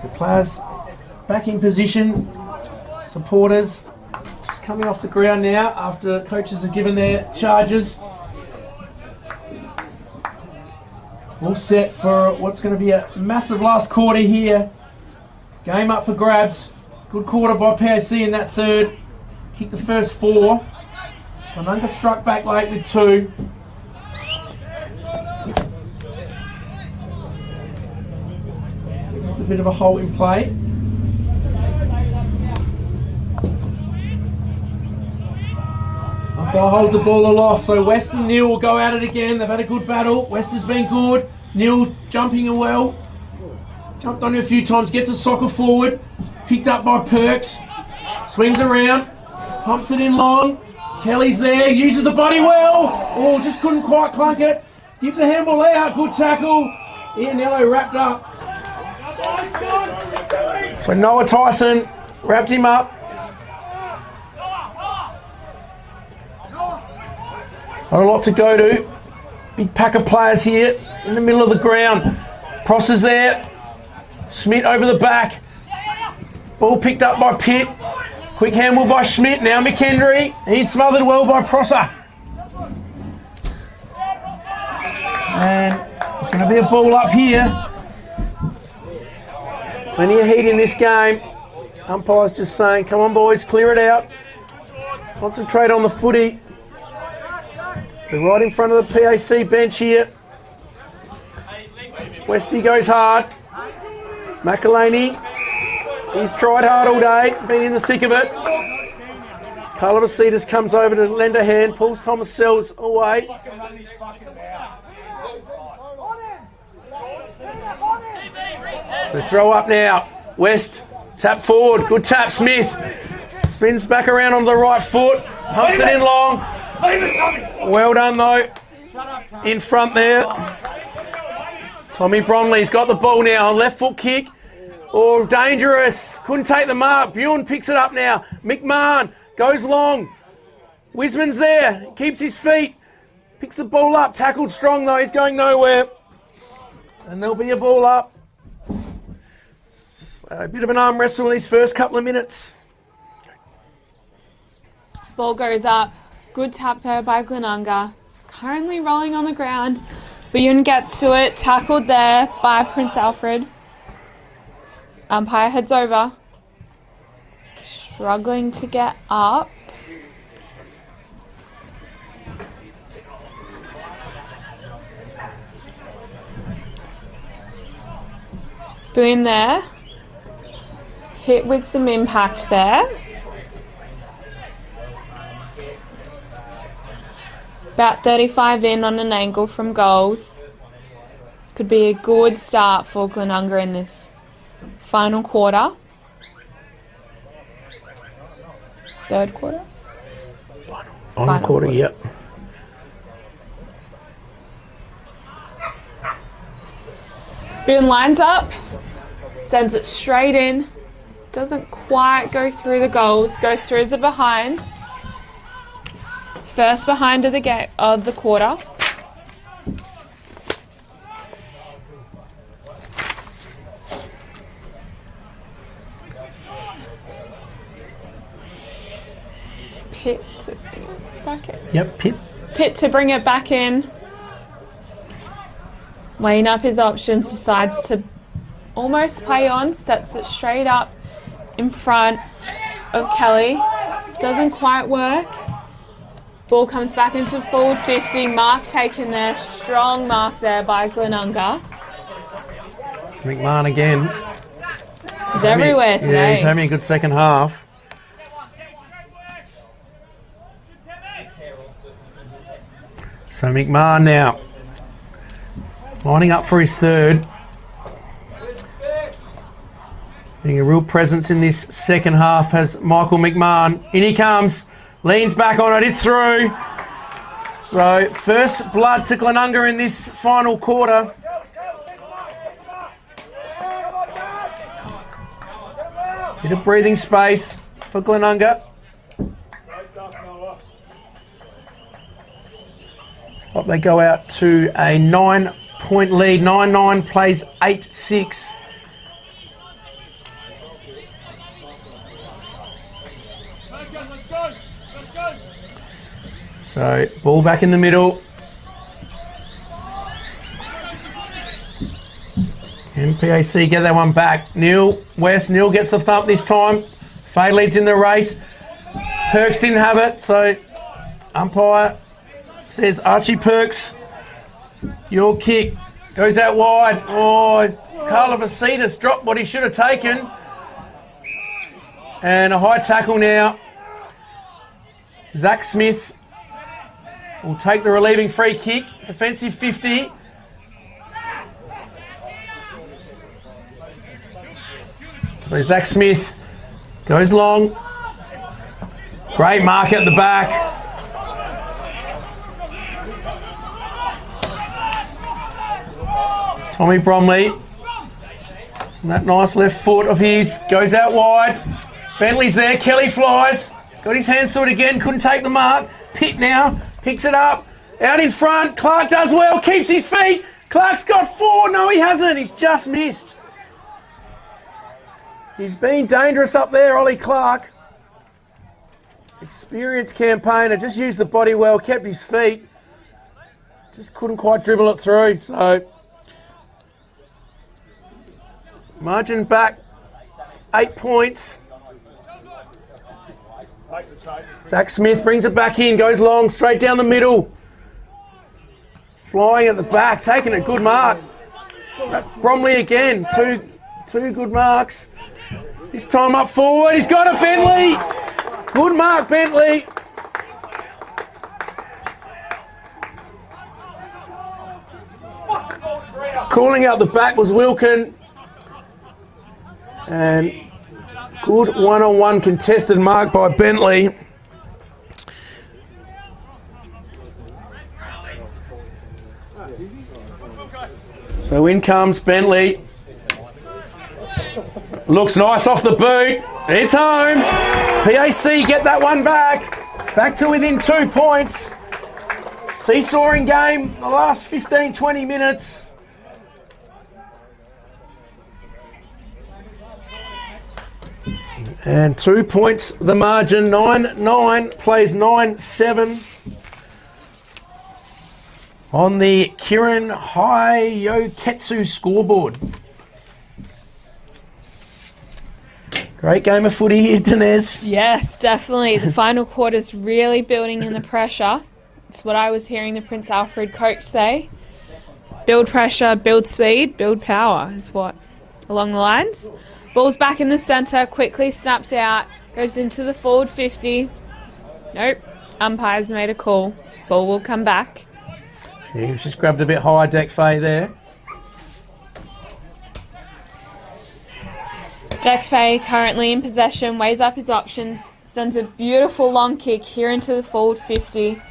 So players back in position. Supporters just coming off the ground now after coaches have given their charges. All set for what's going to be a massive last quarter here. Game up for grabs. Good quarter by PAC in that third. Kicked the first 4. Glenunga struck back late with 2. Just a bit of a hole in play. Umpire holds the ball aloft, so West and Neil will go at it again. They've had a good battle. West has been good. Neil jumping well. Jumped on it a few times, gets a soccer forward. Picked up by Perks. Swings around. Pumps it in long. Kelly's there, uses the body well. Oh, just couldn't quite clunk it. Gives a handball out, good tackle. Ianello wrapped up. So Noah Tyson wrapped him up. Not a lot to go to. Big pack of players here in the middle of the ground. Prosser's there. Schmidt over the back. Ball picked up by Pitt. Quick handball by Schmidt. Now McKendry. He's smothered well by Prosser. And there's going to be a ball up here. Plenty of heat in this game. Umpire's just saying, come on boys, clear it out. Concentrate on the footy. So right in front of the PAC bench here. Westy goes hard. McElhaney, he's tried hard all day, been in the thick of it. Calabasitas comes over to lend a hand, pulls Thomas Sells away. So throw up now. West, tap forward, good tap, Smith. Spins back around on the right foot, pumps it in long. Well done though, in front there. Tommy Bromley's got the ball now, left foot kick. Oh, dangerous. Couldn't take the mark. Bjorn picks it up now. McMahon goes long. Wisman's there, keeps his feet. Picks the ball up, tackled strong though, he's going nowhere. And there'll be a ball up. A bit of an arm wrestle in these first couple of minutes. Ball goes up. Good tap there by Glenunga. Currently rolling on the ground. Bjorn gets to it. Tackled there by Prince Alfred. Umpire heads over. Struggling to get up. Boone there. Hit with some impact there. About 35 in on an angle from goals. Could be a good start for Glenunga in this final quarter. Third quarter? Final quarter, yep. Boone lines up, sends it straight in. Doesn't quite go through the goals. Goes through as a behind. First behind of the quarter. Pitt to bring it back in. Yep, Pitt. Pitt to bring it back in. Weighing up his options, decides to almost play on, sets it straight up in front of Kelly. Doesn't quite work. Ball comes back into forward 50. Mark taken there. Strong mark there by Glenunga. It's McMahon again. He's everywhere today. Yeah, he's having a good second half. So McMahon now lining up for his third. Being a real presence in this second half has Michael McMahon. In he comes, leans back on it, it's through. So first blood to Glenunga in this final quarter. Bit of breathing space for Glenunga. Stop, they go out to a 9-point lead. 9-9 plays 8-6. So, ball back in the middle. MPAC get that one back. Neil gets the thump this time. Fay leads in the race. Perks didn't have it, so umpire says Archie Perks, your kick goes out wide. Oh, Carla Vasitas dropped what he should have taken. And a high tackle now. Zach Smith will take the relieving free kick. Defensive 50. So Zach Smith goes long. Great mark at the back. Tommy Bromley. And that nice left foot of his goes out wide. Bentley's there. Kelly flies. Got his hands to it again. Couldn't take the mark. Pitt now. Picks it up. Out in front. Clark does well. Keeps his feet. Clark's got 4. No, he hasn't. He's just missed. He's been dangerous up there, Ollie Clark. Experienced campaigner. Just used the body well. Kept his feet. Just couldn't quite dribble it through. So, margin back 8 points. Zach Smith brings it back in, goes long, straight down the middle. Flying at the back, taking a good mark. Bromley again, two good marks. This time up forward, he's got it, Bentley. Good mark, Bentley. Calling out the back was Wilkin. And good one-on-one contested mark by Bentley. So in comes Bentley. Looks nice off the boot. It's home. PAC get that one back. Back to within 2 points. Seesawing game the last 15-20 minutes. And 2 points the margin. 9-9 plays 9-7 on the Kirin Hayoketsu scoreboard. Great game of footy here, Denez. Yes, definitely. The final quarter's really building in the pressure. It's what I was hearing the Prince Alfred coach say. Build pressure, build speed, build power is what along the lines. Ball's back in the centre, quickly snapped out, goes into the forward 50. Nope, umpire's made a call. Ball will come back. Yeah, he's just grabbed a bit high, Deck Fay there. Deck Fay currently in possession, weighs up his options, sends a beautiful long kick here into the forward 50.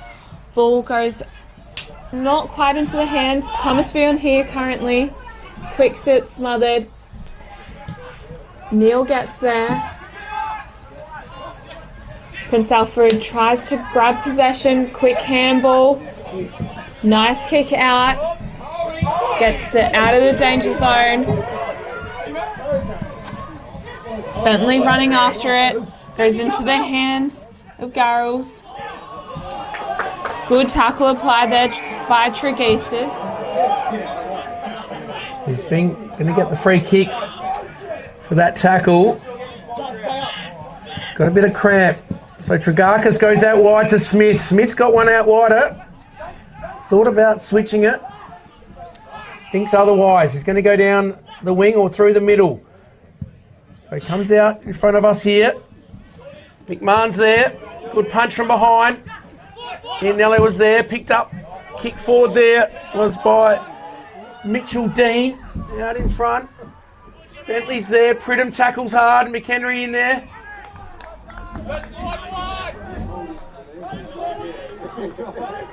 Ball goes not quite into the hands. Thomas Beyond here currently. Quick sit, smothered. Neil gets there. Prince Alfred tries to grab possession. Quick handball. Nice kick out. Gets it out of the danger zone. Bentley running after it. Goes into the hands of Garrels. Good tackle applied there by Tregesis. He's going to get the free kick for that tackle. He's got a bit of cramp. So Tregarkis goes out wide to Smith. Smith's got one out wider. Thought about switching it. Thinks otherwise. He's going to go down the wing or through the middle. So he comes out in front of us here. McMahon's there. Good punch from behind. Ianelli was there. Picked up. Kick forward there was by Mitchell Dean. Out in front. Bentley's there. Pridham tackles hard. McHenry in there.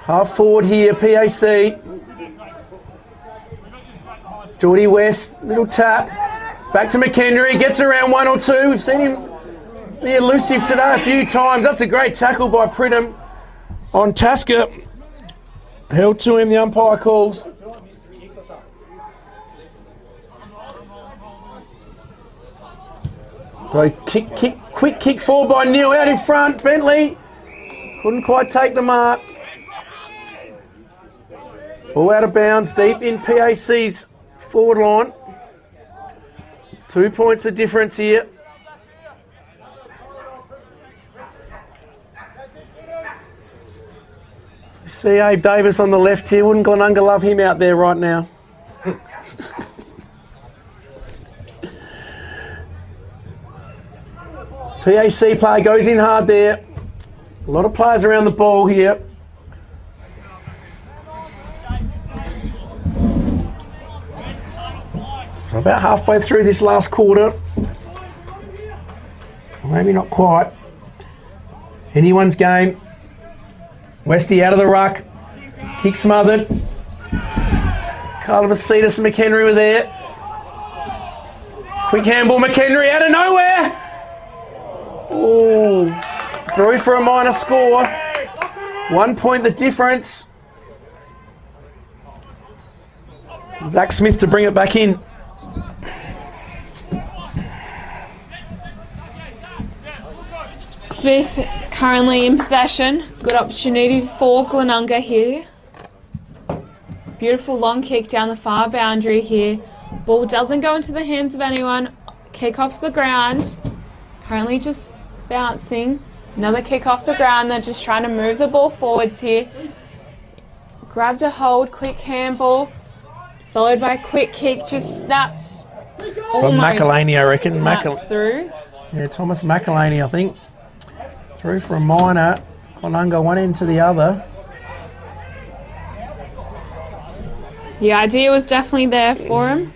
Half forward here, PAC. Geordie West, little tap. Back to McHenry, gets around 1 or 2. We've seen him be elusive today a few times. That's a great tackle by Pridham on Tasker. Held to him, the umpire calls. So quick kick forward by Neil out in front. Bentley couldn't quite take the mark. All out of bounds, deep in PAC's forward line. 2 points the difference here. We see Abe Davis on the left here. Wouldn't Glenunga love him out there right now? PAC player goes in hard there. A lot of players around the ball here. So about halfway through this last quarter. Maybe not quite. Anyone's game. Westy out of the ruck. Kick smothered. Carla Vasitas and McHenry were there. Quick handball, McHenry out of nowhere. Ooh. Through for a minor score. 1 point the difference. Zach Smith to bring it back in. Smith currently in possession. Good opportunity for Glenunga here. Beautiful long kick down the far boundary here. Ball doesn't go into the hands of anyone. Kick off the ground. Currently just bouncing. Another kick off the ground. They're just trying to move the ball forwards here. Grabbed a hold, quick handball. Followed by a quick kick, just snapped. From McElhaney, I reckon. Snapped through. Yeah, Thomas McElhaney, I think. Through for a minor. Glenunga one into the other. The idea was definitely there for him.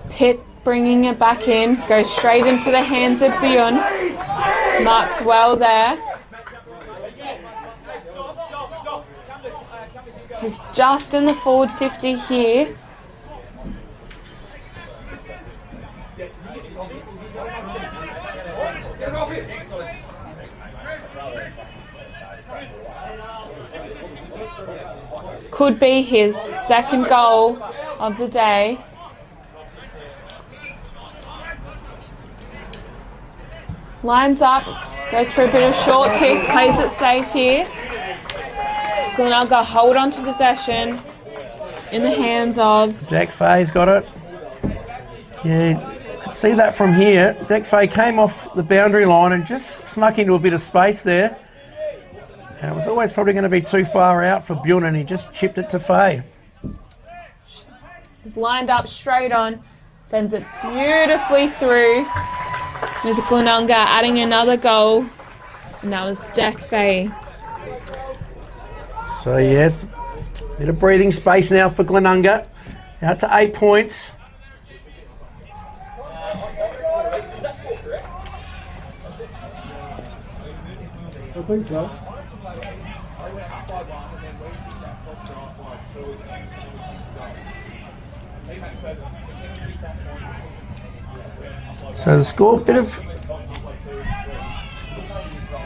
Pitt bringing it back in. Goes straight into the hands of Bjorn. Marks well there. He's just in the forward 50 here. Could be his second goal of the day. Lines up, goes for a bit of short kick, plays it safe here. Glenunga hold on to possession in the hands of... Jack Fay's got it. Yeah, could see that from here. Jack Fay came off the boundary line and just snuck into a bit of space there. And it was always probably going to be too far out for Bjorn, and he just chipped it to Fay. He's lined up straight on, sends it beautifully through, with Glenunga adding another goal, and that was Jack Fay. So yes, bit of breathing space now for Glenunga. Out to 8 points. I think so. So the score, bit of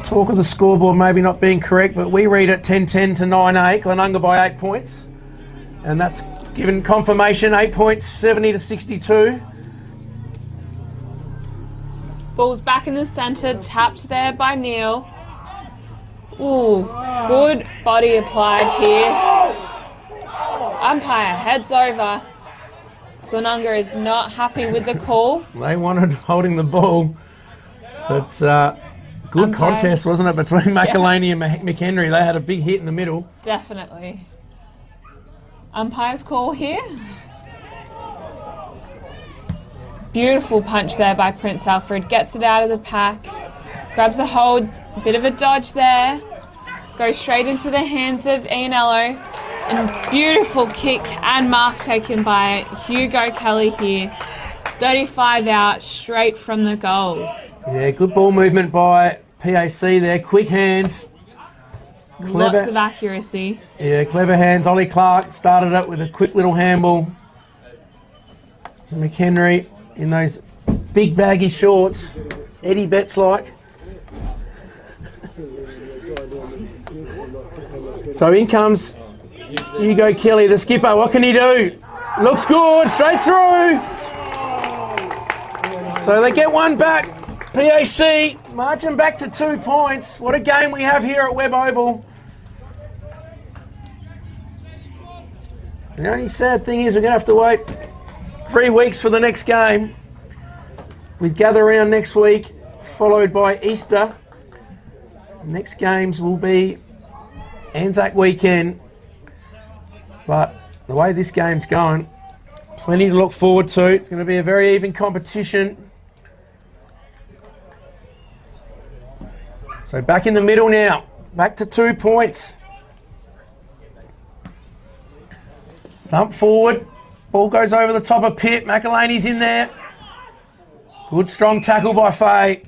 talk of the scoreboard maybe not being correct, but we read it 10-10 to 9-8, Glenunga by 8 points. And that's given confirmation, 8 points, 70 to 62. Ball's back in the centre, tapped there by Neil. Ooh, good body applied here. Umpire heads over. Glenunga is not happy with the call. They wanted holding the ball, but good Umpire. contest, wasn't it, between McElhaney and McHenry? They had a big hit in the middle. Definitely. Umpire's call here. Beautiful punch there by Prince Alfred. Gets it out of the pack. Grabs a hold. Bit of a dodge there. Goes straight into the hands of Ianello. And beautiful kick and mark taken by Hugo Kelly here. 35 out, straight from the goals. Yeah, good ball movement by PAC there. Quick hands. Clever. Lots of accuracy. Yeah, clever hands. Ollie Clark started it with a quick little handball to McHenry in those big baggy shorts. Eddie Betts-like. So in comes Hugo Kelly, the skipper. What can he do? Looks good, straight through. So they get one back. PAC marching back to 2 points. What a game we have here at Webb Oval. The only sad thing is we're going to have to wait 3 weeks for the next game, with gather round next week, followed by Easter. Next games will be Anzac weekend. But the way this game's going, plenty to look forward to. It's going to be a very even competition. So back in the middle now. Back to 2 points. Thump forward. Ball goes over the top of Pitt. McElhaney's in there. Good strong tackle by Faye.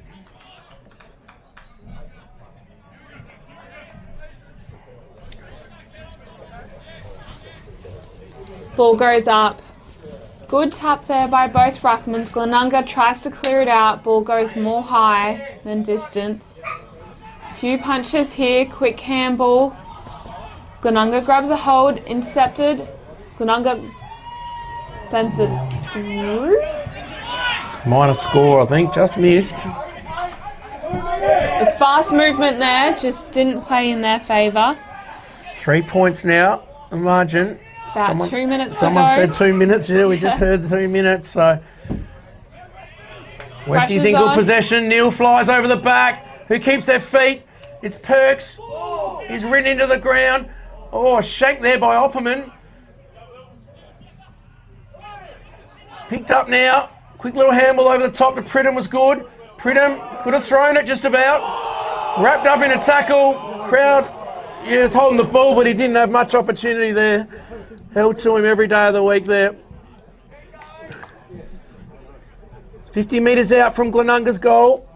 Ball goes up. Good tap there by both ruckmans. Glenunga tries to clear it out. Ball goes more high than distance. Few punches here. Quick handball. Glenunga grabs a hold. Intercepted. Glenunga sends it through. It's minor score, I think. Just missed. There's fast movement there. Just didn't play in their favour. 3 points now. The margin. About 2 minutes to go. Someone said 2 minutes. Yeah, we just heard the 2 minutes. So Westie's in good possession. Neil flies over the back. Who keeps their feet? It's Perks. He's ridden into the ground. Oh, shake there by Opperman. Picked up now. Quick little handball over the top to Pridham was good. Pridham could have thrown it just about. Wrapped up in a tackle. Crowd, yeah, is holding the ball, but he didn't have much opportunity there. Held to him every day of the week there. 50 metres out from Glenunga's goal.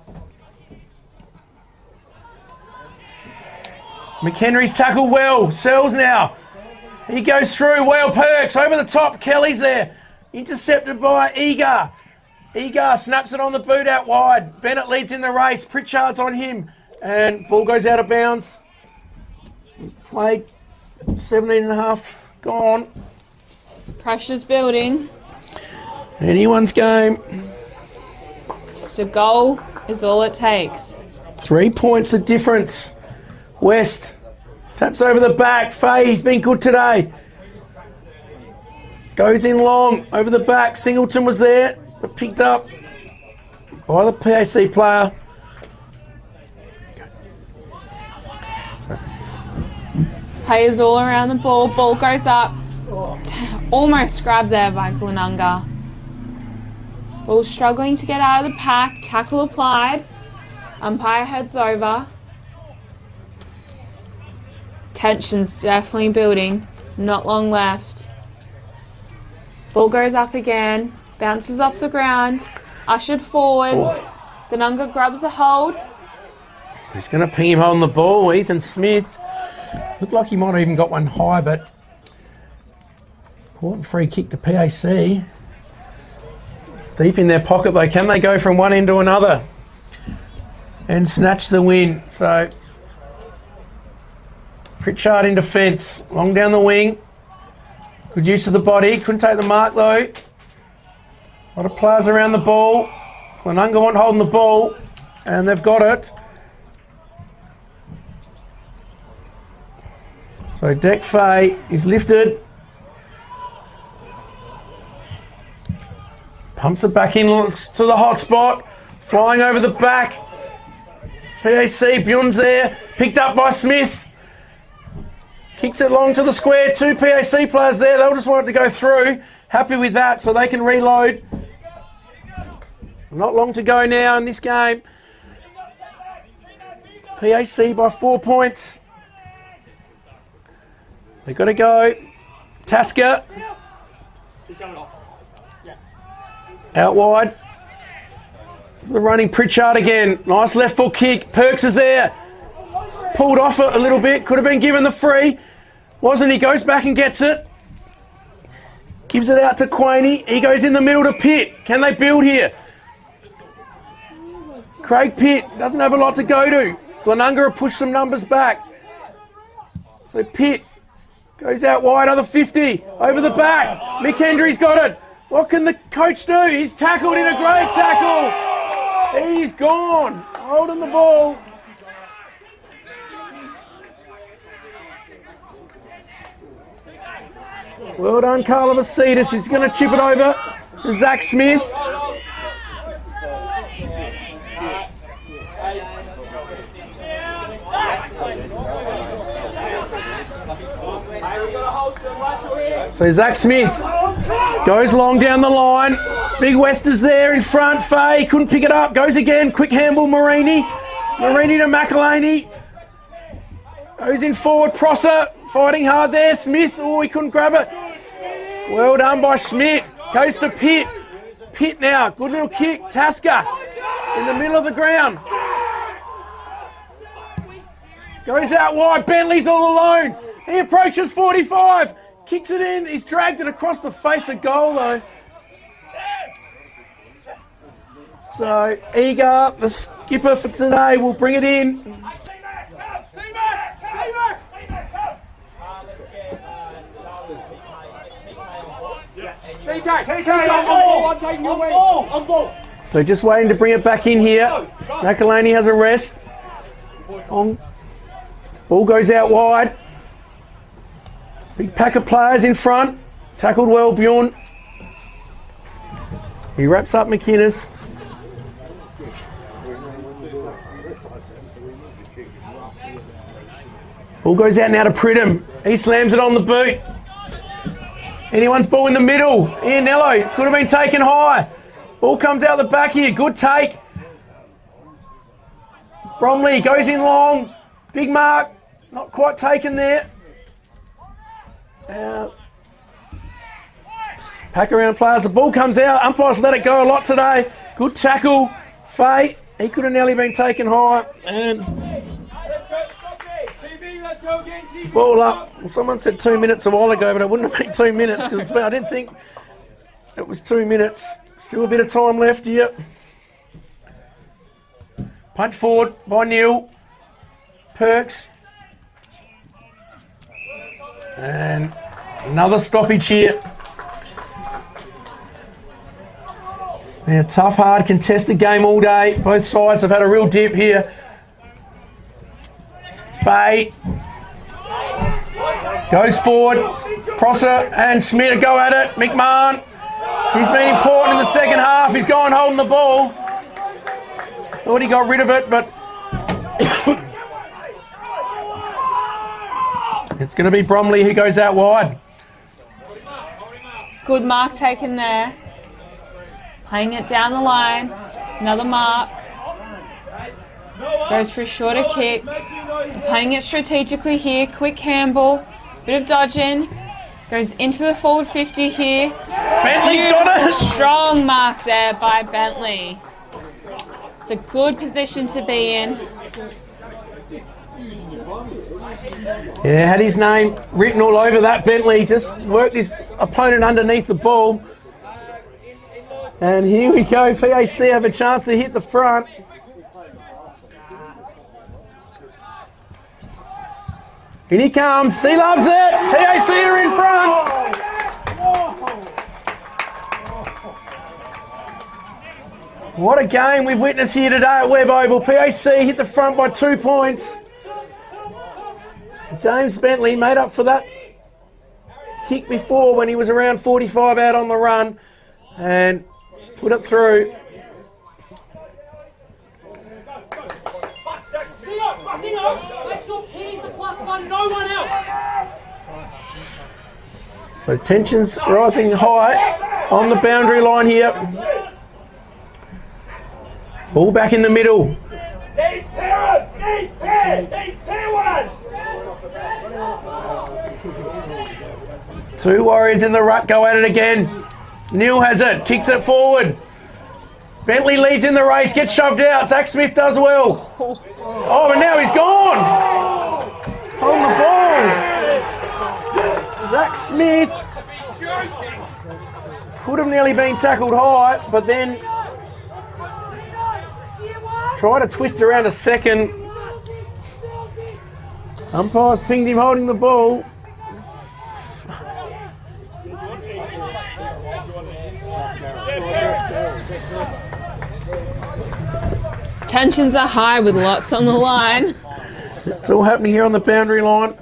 McHenry's tackled well. Sells now. He goes through. Well, Perks over the top. Kelly's there. Intercepted by Egar. Egar snaps it on the boot out wide. Bennett leads in the race. Pritchard's on him. And ball goes out of bounds. Played 17 and a half. Gone. Pressure's building. Anyone's game. Just a goal is all it takes. 3 points the difference. West taps over the back. Faye's been good today. Goes in long over the back. Singleton was there, but picked up by the PAC player. Players all around the ball. Ball goes up. Almost grabbed there by Glenunga. Ball struggling to get out of the pack. Tackle applied. Umpire heads over. Tension's definitely building. Not long left. Ball goes up again. Bounces off the ground. Ushered forwards. Glenunga grabs a hold. He's going to ping him on the ball. Ethan Smith. Looked like he might have even got one high, but important free kick to PAC. Deep in their pocket though. Can they go from one end to another and snatch the win? So Pritchard in defence. Long down the wing. Good use of the body. Couldn't take the mark though. A lot of players around the ball. Glenunga want holding the ball, and they've got it. So Deck Fay is lifted. Pumps it back in to the hot spot. Flying over the back. PAC, Bjorn's there. Picked up by Smith. Kicks it long to the square. 2 PAC players there. They'll just want it to go through. Happy with that, so they can reload. Not long to go now in this game. PAC by 4 points. They've got to go. Tasker. Out wide. The running Pritchard again. Nice left foot kick. Perks is there. Pulled off it a little bit. Could have been given the free. Wasn't. He goes back and gets it. Gives it out to Quaney. He goes in the middle to Pitt. Can they build here? Craig Pitt doesn't have a lot to go to. Glenunga have pushed some numbers back. So Pitt goes out wide, other 50. Over the back. Mick Hendry's got it. What can the coach do? He's tackled in a great tackle. He's gone. Holding the ball. Well done, Carla Vasidis. He's going to chip it over to Zach Smith. So Zach Smith goes long down the line. Big Wester's there in front. Faye couldn't pick it up. Goes again. Quick handball, Marini. Marini to McElhaney. Goes in forward. Prosser fighting hard there. Smith. Oh, he couldn't grab it. Well done by Schmidt. Goes to Pitt. Pitt now. Good little kick. Tasker in the middle of the ground. Goes out wide. Bentley's all alone. He approaches 45. Kicks it in. He's dragged it across the face of goal though. So Eager, the skipper for today, will bring it in. So just waiting to bring it back in here. McElhaney has a rest. Ball goes out wide. Big pack of players in front. Tackled well, Bjorn. He wraps up McInnes. Ball goes out now to Pridham. He slams it on the boot. Anyone's ball in the middle. Ianello could have been taken high. Ball comes out the back here. Good take. Bromley goes in long. Big mark. Not quite taken there. Pack around players. The ball comes out. Umpires let it go a lot today. Good tackle. Faye. He could have nearly been taken high. And ball up. Well, someone said 2 minutes a while ago, but it wouldn't have been 2 minutes because I didn't think it was 2 minutes. Still a bit of time left here. Punch forward by Neil. Perks. And another stoppage here. Yeah, tough, hard, contested game all day. Both sides have had a real dip here. Faye goes forward. Prosser and Schmidt go at it. McMahon. He's been important in the second half. He's gone holding the ball. Thought he got rid of it, but it's going to be Bromley who goes out wide. Good mark taken there. Playing it down the line. Another mark. Goes for a shorter kick. Playing it strategically here. Quick handball. Bit of dodging. Goes into the forward 50 here. Bentley's got it. Strong mark there by Bentley. It's a good position to be in. Yeah, had his name written all over that. Bentley just worked his opponent underneath the ball. And here we go. PAC have a chance to hit the front. In he comes. He loves it. PAC are in front. What a game we've witnessed here today at Webb Oval. PAC hit the front by 2 points. James Bentley made up for that kick before when he was around 45 out on the run and put it through. So tensions rising high on the boundary line here. Ball back in the middle. Two Warriors in the ruck go at it again. Neil has it, kicks it forward. Bentley leads in the race, gets shoved out. Zach Smith does well. Oh, but now he's gone. On the ball. Zach Smith could have nearly been tackled high, but then tried to twist around a second. Umpires pinged him holding the ball. Tensions are high with lots on the line. It's all happening here on the boundary line.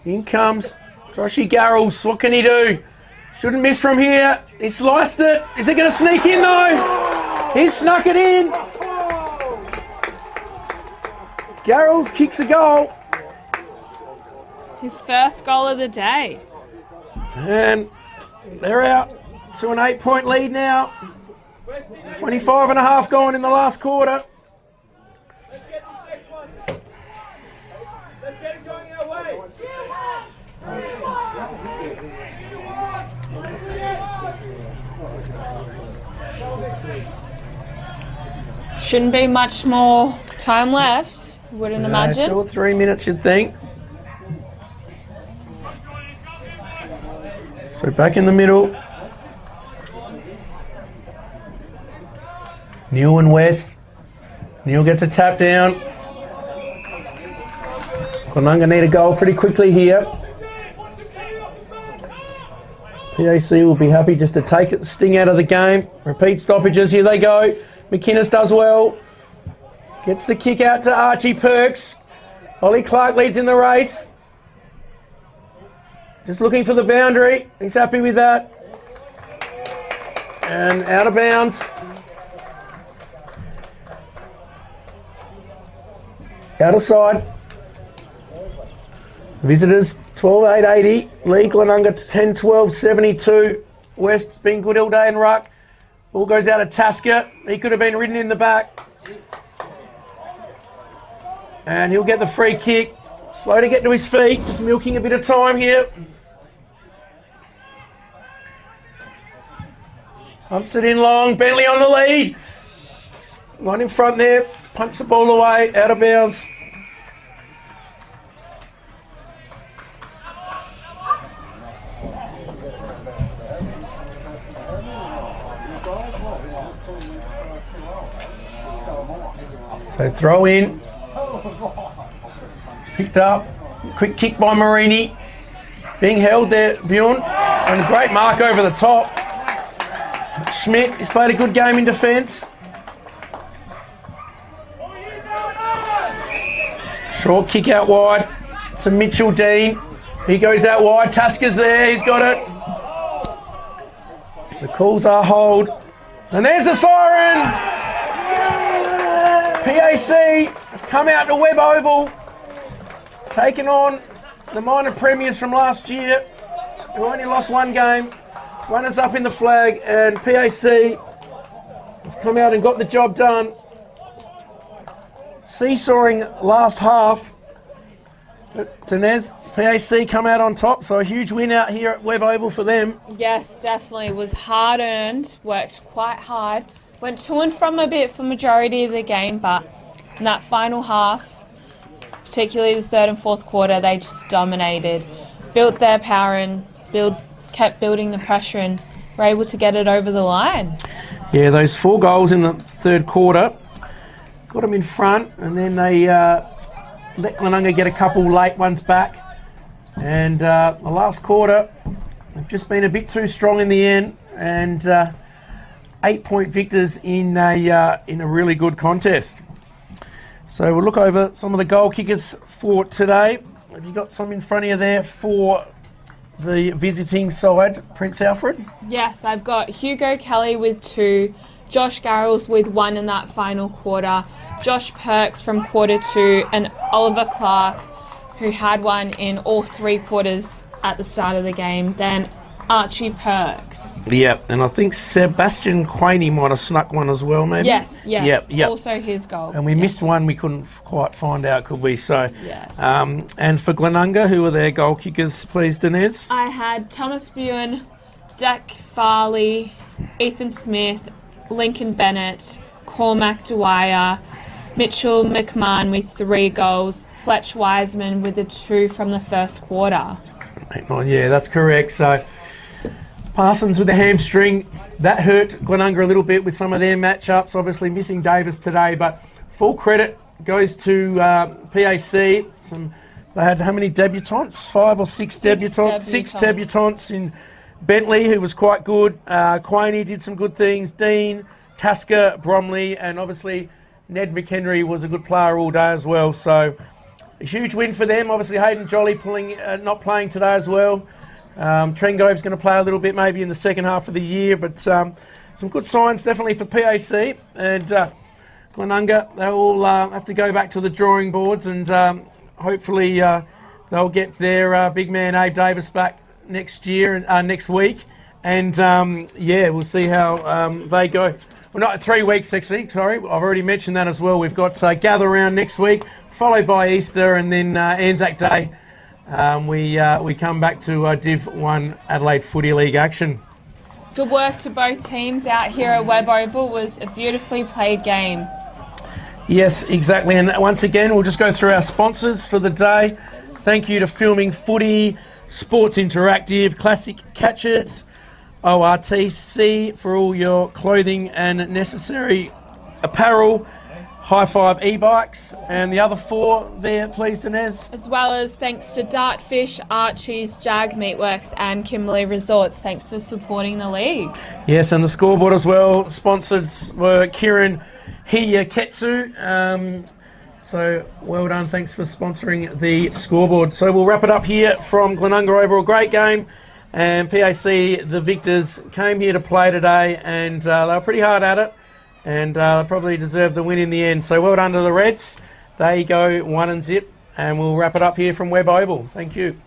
In comes Joshy Garrels, what can he do? Shouldn't miss from here. He sliced it. Is it going to sneak in though? He snuck it in. Garrels kicks a goal. His first goal of the day. And they're out to an 8-point lead now. 25 and a half gone in the last quarter. Shouldn't be much more time left, wouldn't imagine. 2 or 3 minutes, you'd think. So back in the middle. Neil and West. Neil gets a tap down. Glenunga need a goal pretty quickly here. PAC will be happy just to take the sting out of the game. Repeat stoppages, here they go. McInnes does well. Gets the kick out to Archie Perks. Ollie Clark leads in the race. Just looking for the boundary. He's happy with that. And out of bounds. Out of side. Visitors 12-8-80. League Glenunga 10-12-72. West's been good all day in ruck. Ball goes out of Tasker. He could have been ridden in the back. And he'll get the free kick. Slow to get to his feet. Just milking a bit of time here. Pumps it in long. Bentley on the lead. One in front there. Punch the ball away. Out of bounds. So throw in. Picked up. Quick kick by Marini. Being held there, Bjorn. And a great mark over the top. Schmidt, he's played a good game in defence. Short kick out wide. To Mitchell Dean. He goes out wide. Tasker's there. He's got it. The calls are hold. And there's the siren. PAC have come out to Webb Oval. Taken on the minor premiers from last year, who only lost one game. Runners up in the flag, and PAC have come out and got the job done. Seesawing last half, but Denez, PAC come out on top, so a huge win out here at Webb Oval for them. Yes, definitely. It was hard earned, worked quite hard. Went to and from a bit for majority of the game, but in that final half, particularly the third and fourth quarter, they just dominated, built their power and kept building the pressure and were able to get it over the line. Yeah, those 4 goals in the third quarter got them in front, and then they let Glenunga get a couple late ones back. And the last quarter, they've just been a bit too strong in the end, and 8-point victors in a really good contest. So we'll look over some of the goal kickers for today. Have you got some in front of you there for the visiting side, Prince Alfred? Yes, I've got Hugo Kelly with 2, Josh Garrels with 1 in that final quarter, Josh Perks from quarter 2, and Oliver Clark, who had 1 in all 3 quarters at the start of the game. Then Archie Perks. Yeah, and I think Sebastian Quaney might have snuck one as well, maybe? Yes. Yep. Also his goal. And we missed one we couldn't quite find out, could we? So, yes. And for Glenunga, who were their goal kickers, please, Denez? I had Thomas Buen, Dak Farley, Ethan Smith, Lincoln Bennett, Cormac Dwyer, Mitchell McMahon with 3 goals, Fletch Wiseman with the 2 from the first quarter. Yeah, that's correct. So Parsons with the hamstring, that hurt Glenunga a little bit with some of their matchups. Obviously missing Davis today, but full credit goes to PAC. They had how many debutants? 5 or 6 debutants? 6 debutants in Bentley, who was quite good. Quaney did some good things. Dean, Tasker, Bromley, and obviously Ned McHenry was a good player all day as well. So a huge win for them. Obviously, Hayden Jolly not playing today as well. Trengove's going to play a little bit maybe in the second half of the year, but some good signs definitely for PAC. And Glenunga, they'll all have to go back to the drawing boards, and hopefully they'll get their big man Abe Davis back next week. And we'll see how they go. Well, not 3 weeks actually, sorry. I've already mentioned that as well. We've got Gather Round next week, followed by Easter, and then Anzac Day. We come back to Div 1 Adelaide Footy League action. Good work to both teams out here at Webb Oval. Was a beautifully played game. Yes, exactly. And once again, we'll just go through our sponsors for the day. Thank you to Filming Footy, Sports Interactive, Classic Catches, ORTC for all your clothing and necessary apparel, High Five e-bikes, and the other 4 there, please, Dinez. As well as thanks to Dartfish, Archie's, Jag Meatworks and Kimberley Resorts. Thanks for supporting the league. Yes, and the scoreboard as well. Sponsors were Kieran Hiyaketsu. So well done. Thanks for sponsoring the scoreboard. So we'll wrap it up here from Glenunga. Overall, great game. And PAC, the victors, came here to play today, and they were pretty hard at it, and they probably deserved the win in the end. So well done to the Reds. They go 1-0, and we'll wrap it up here from Webb Oval. Thank you.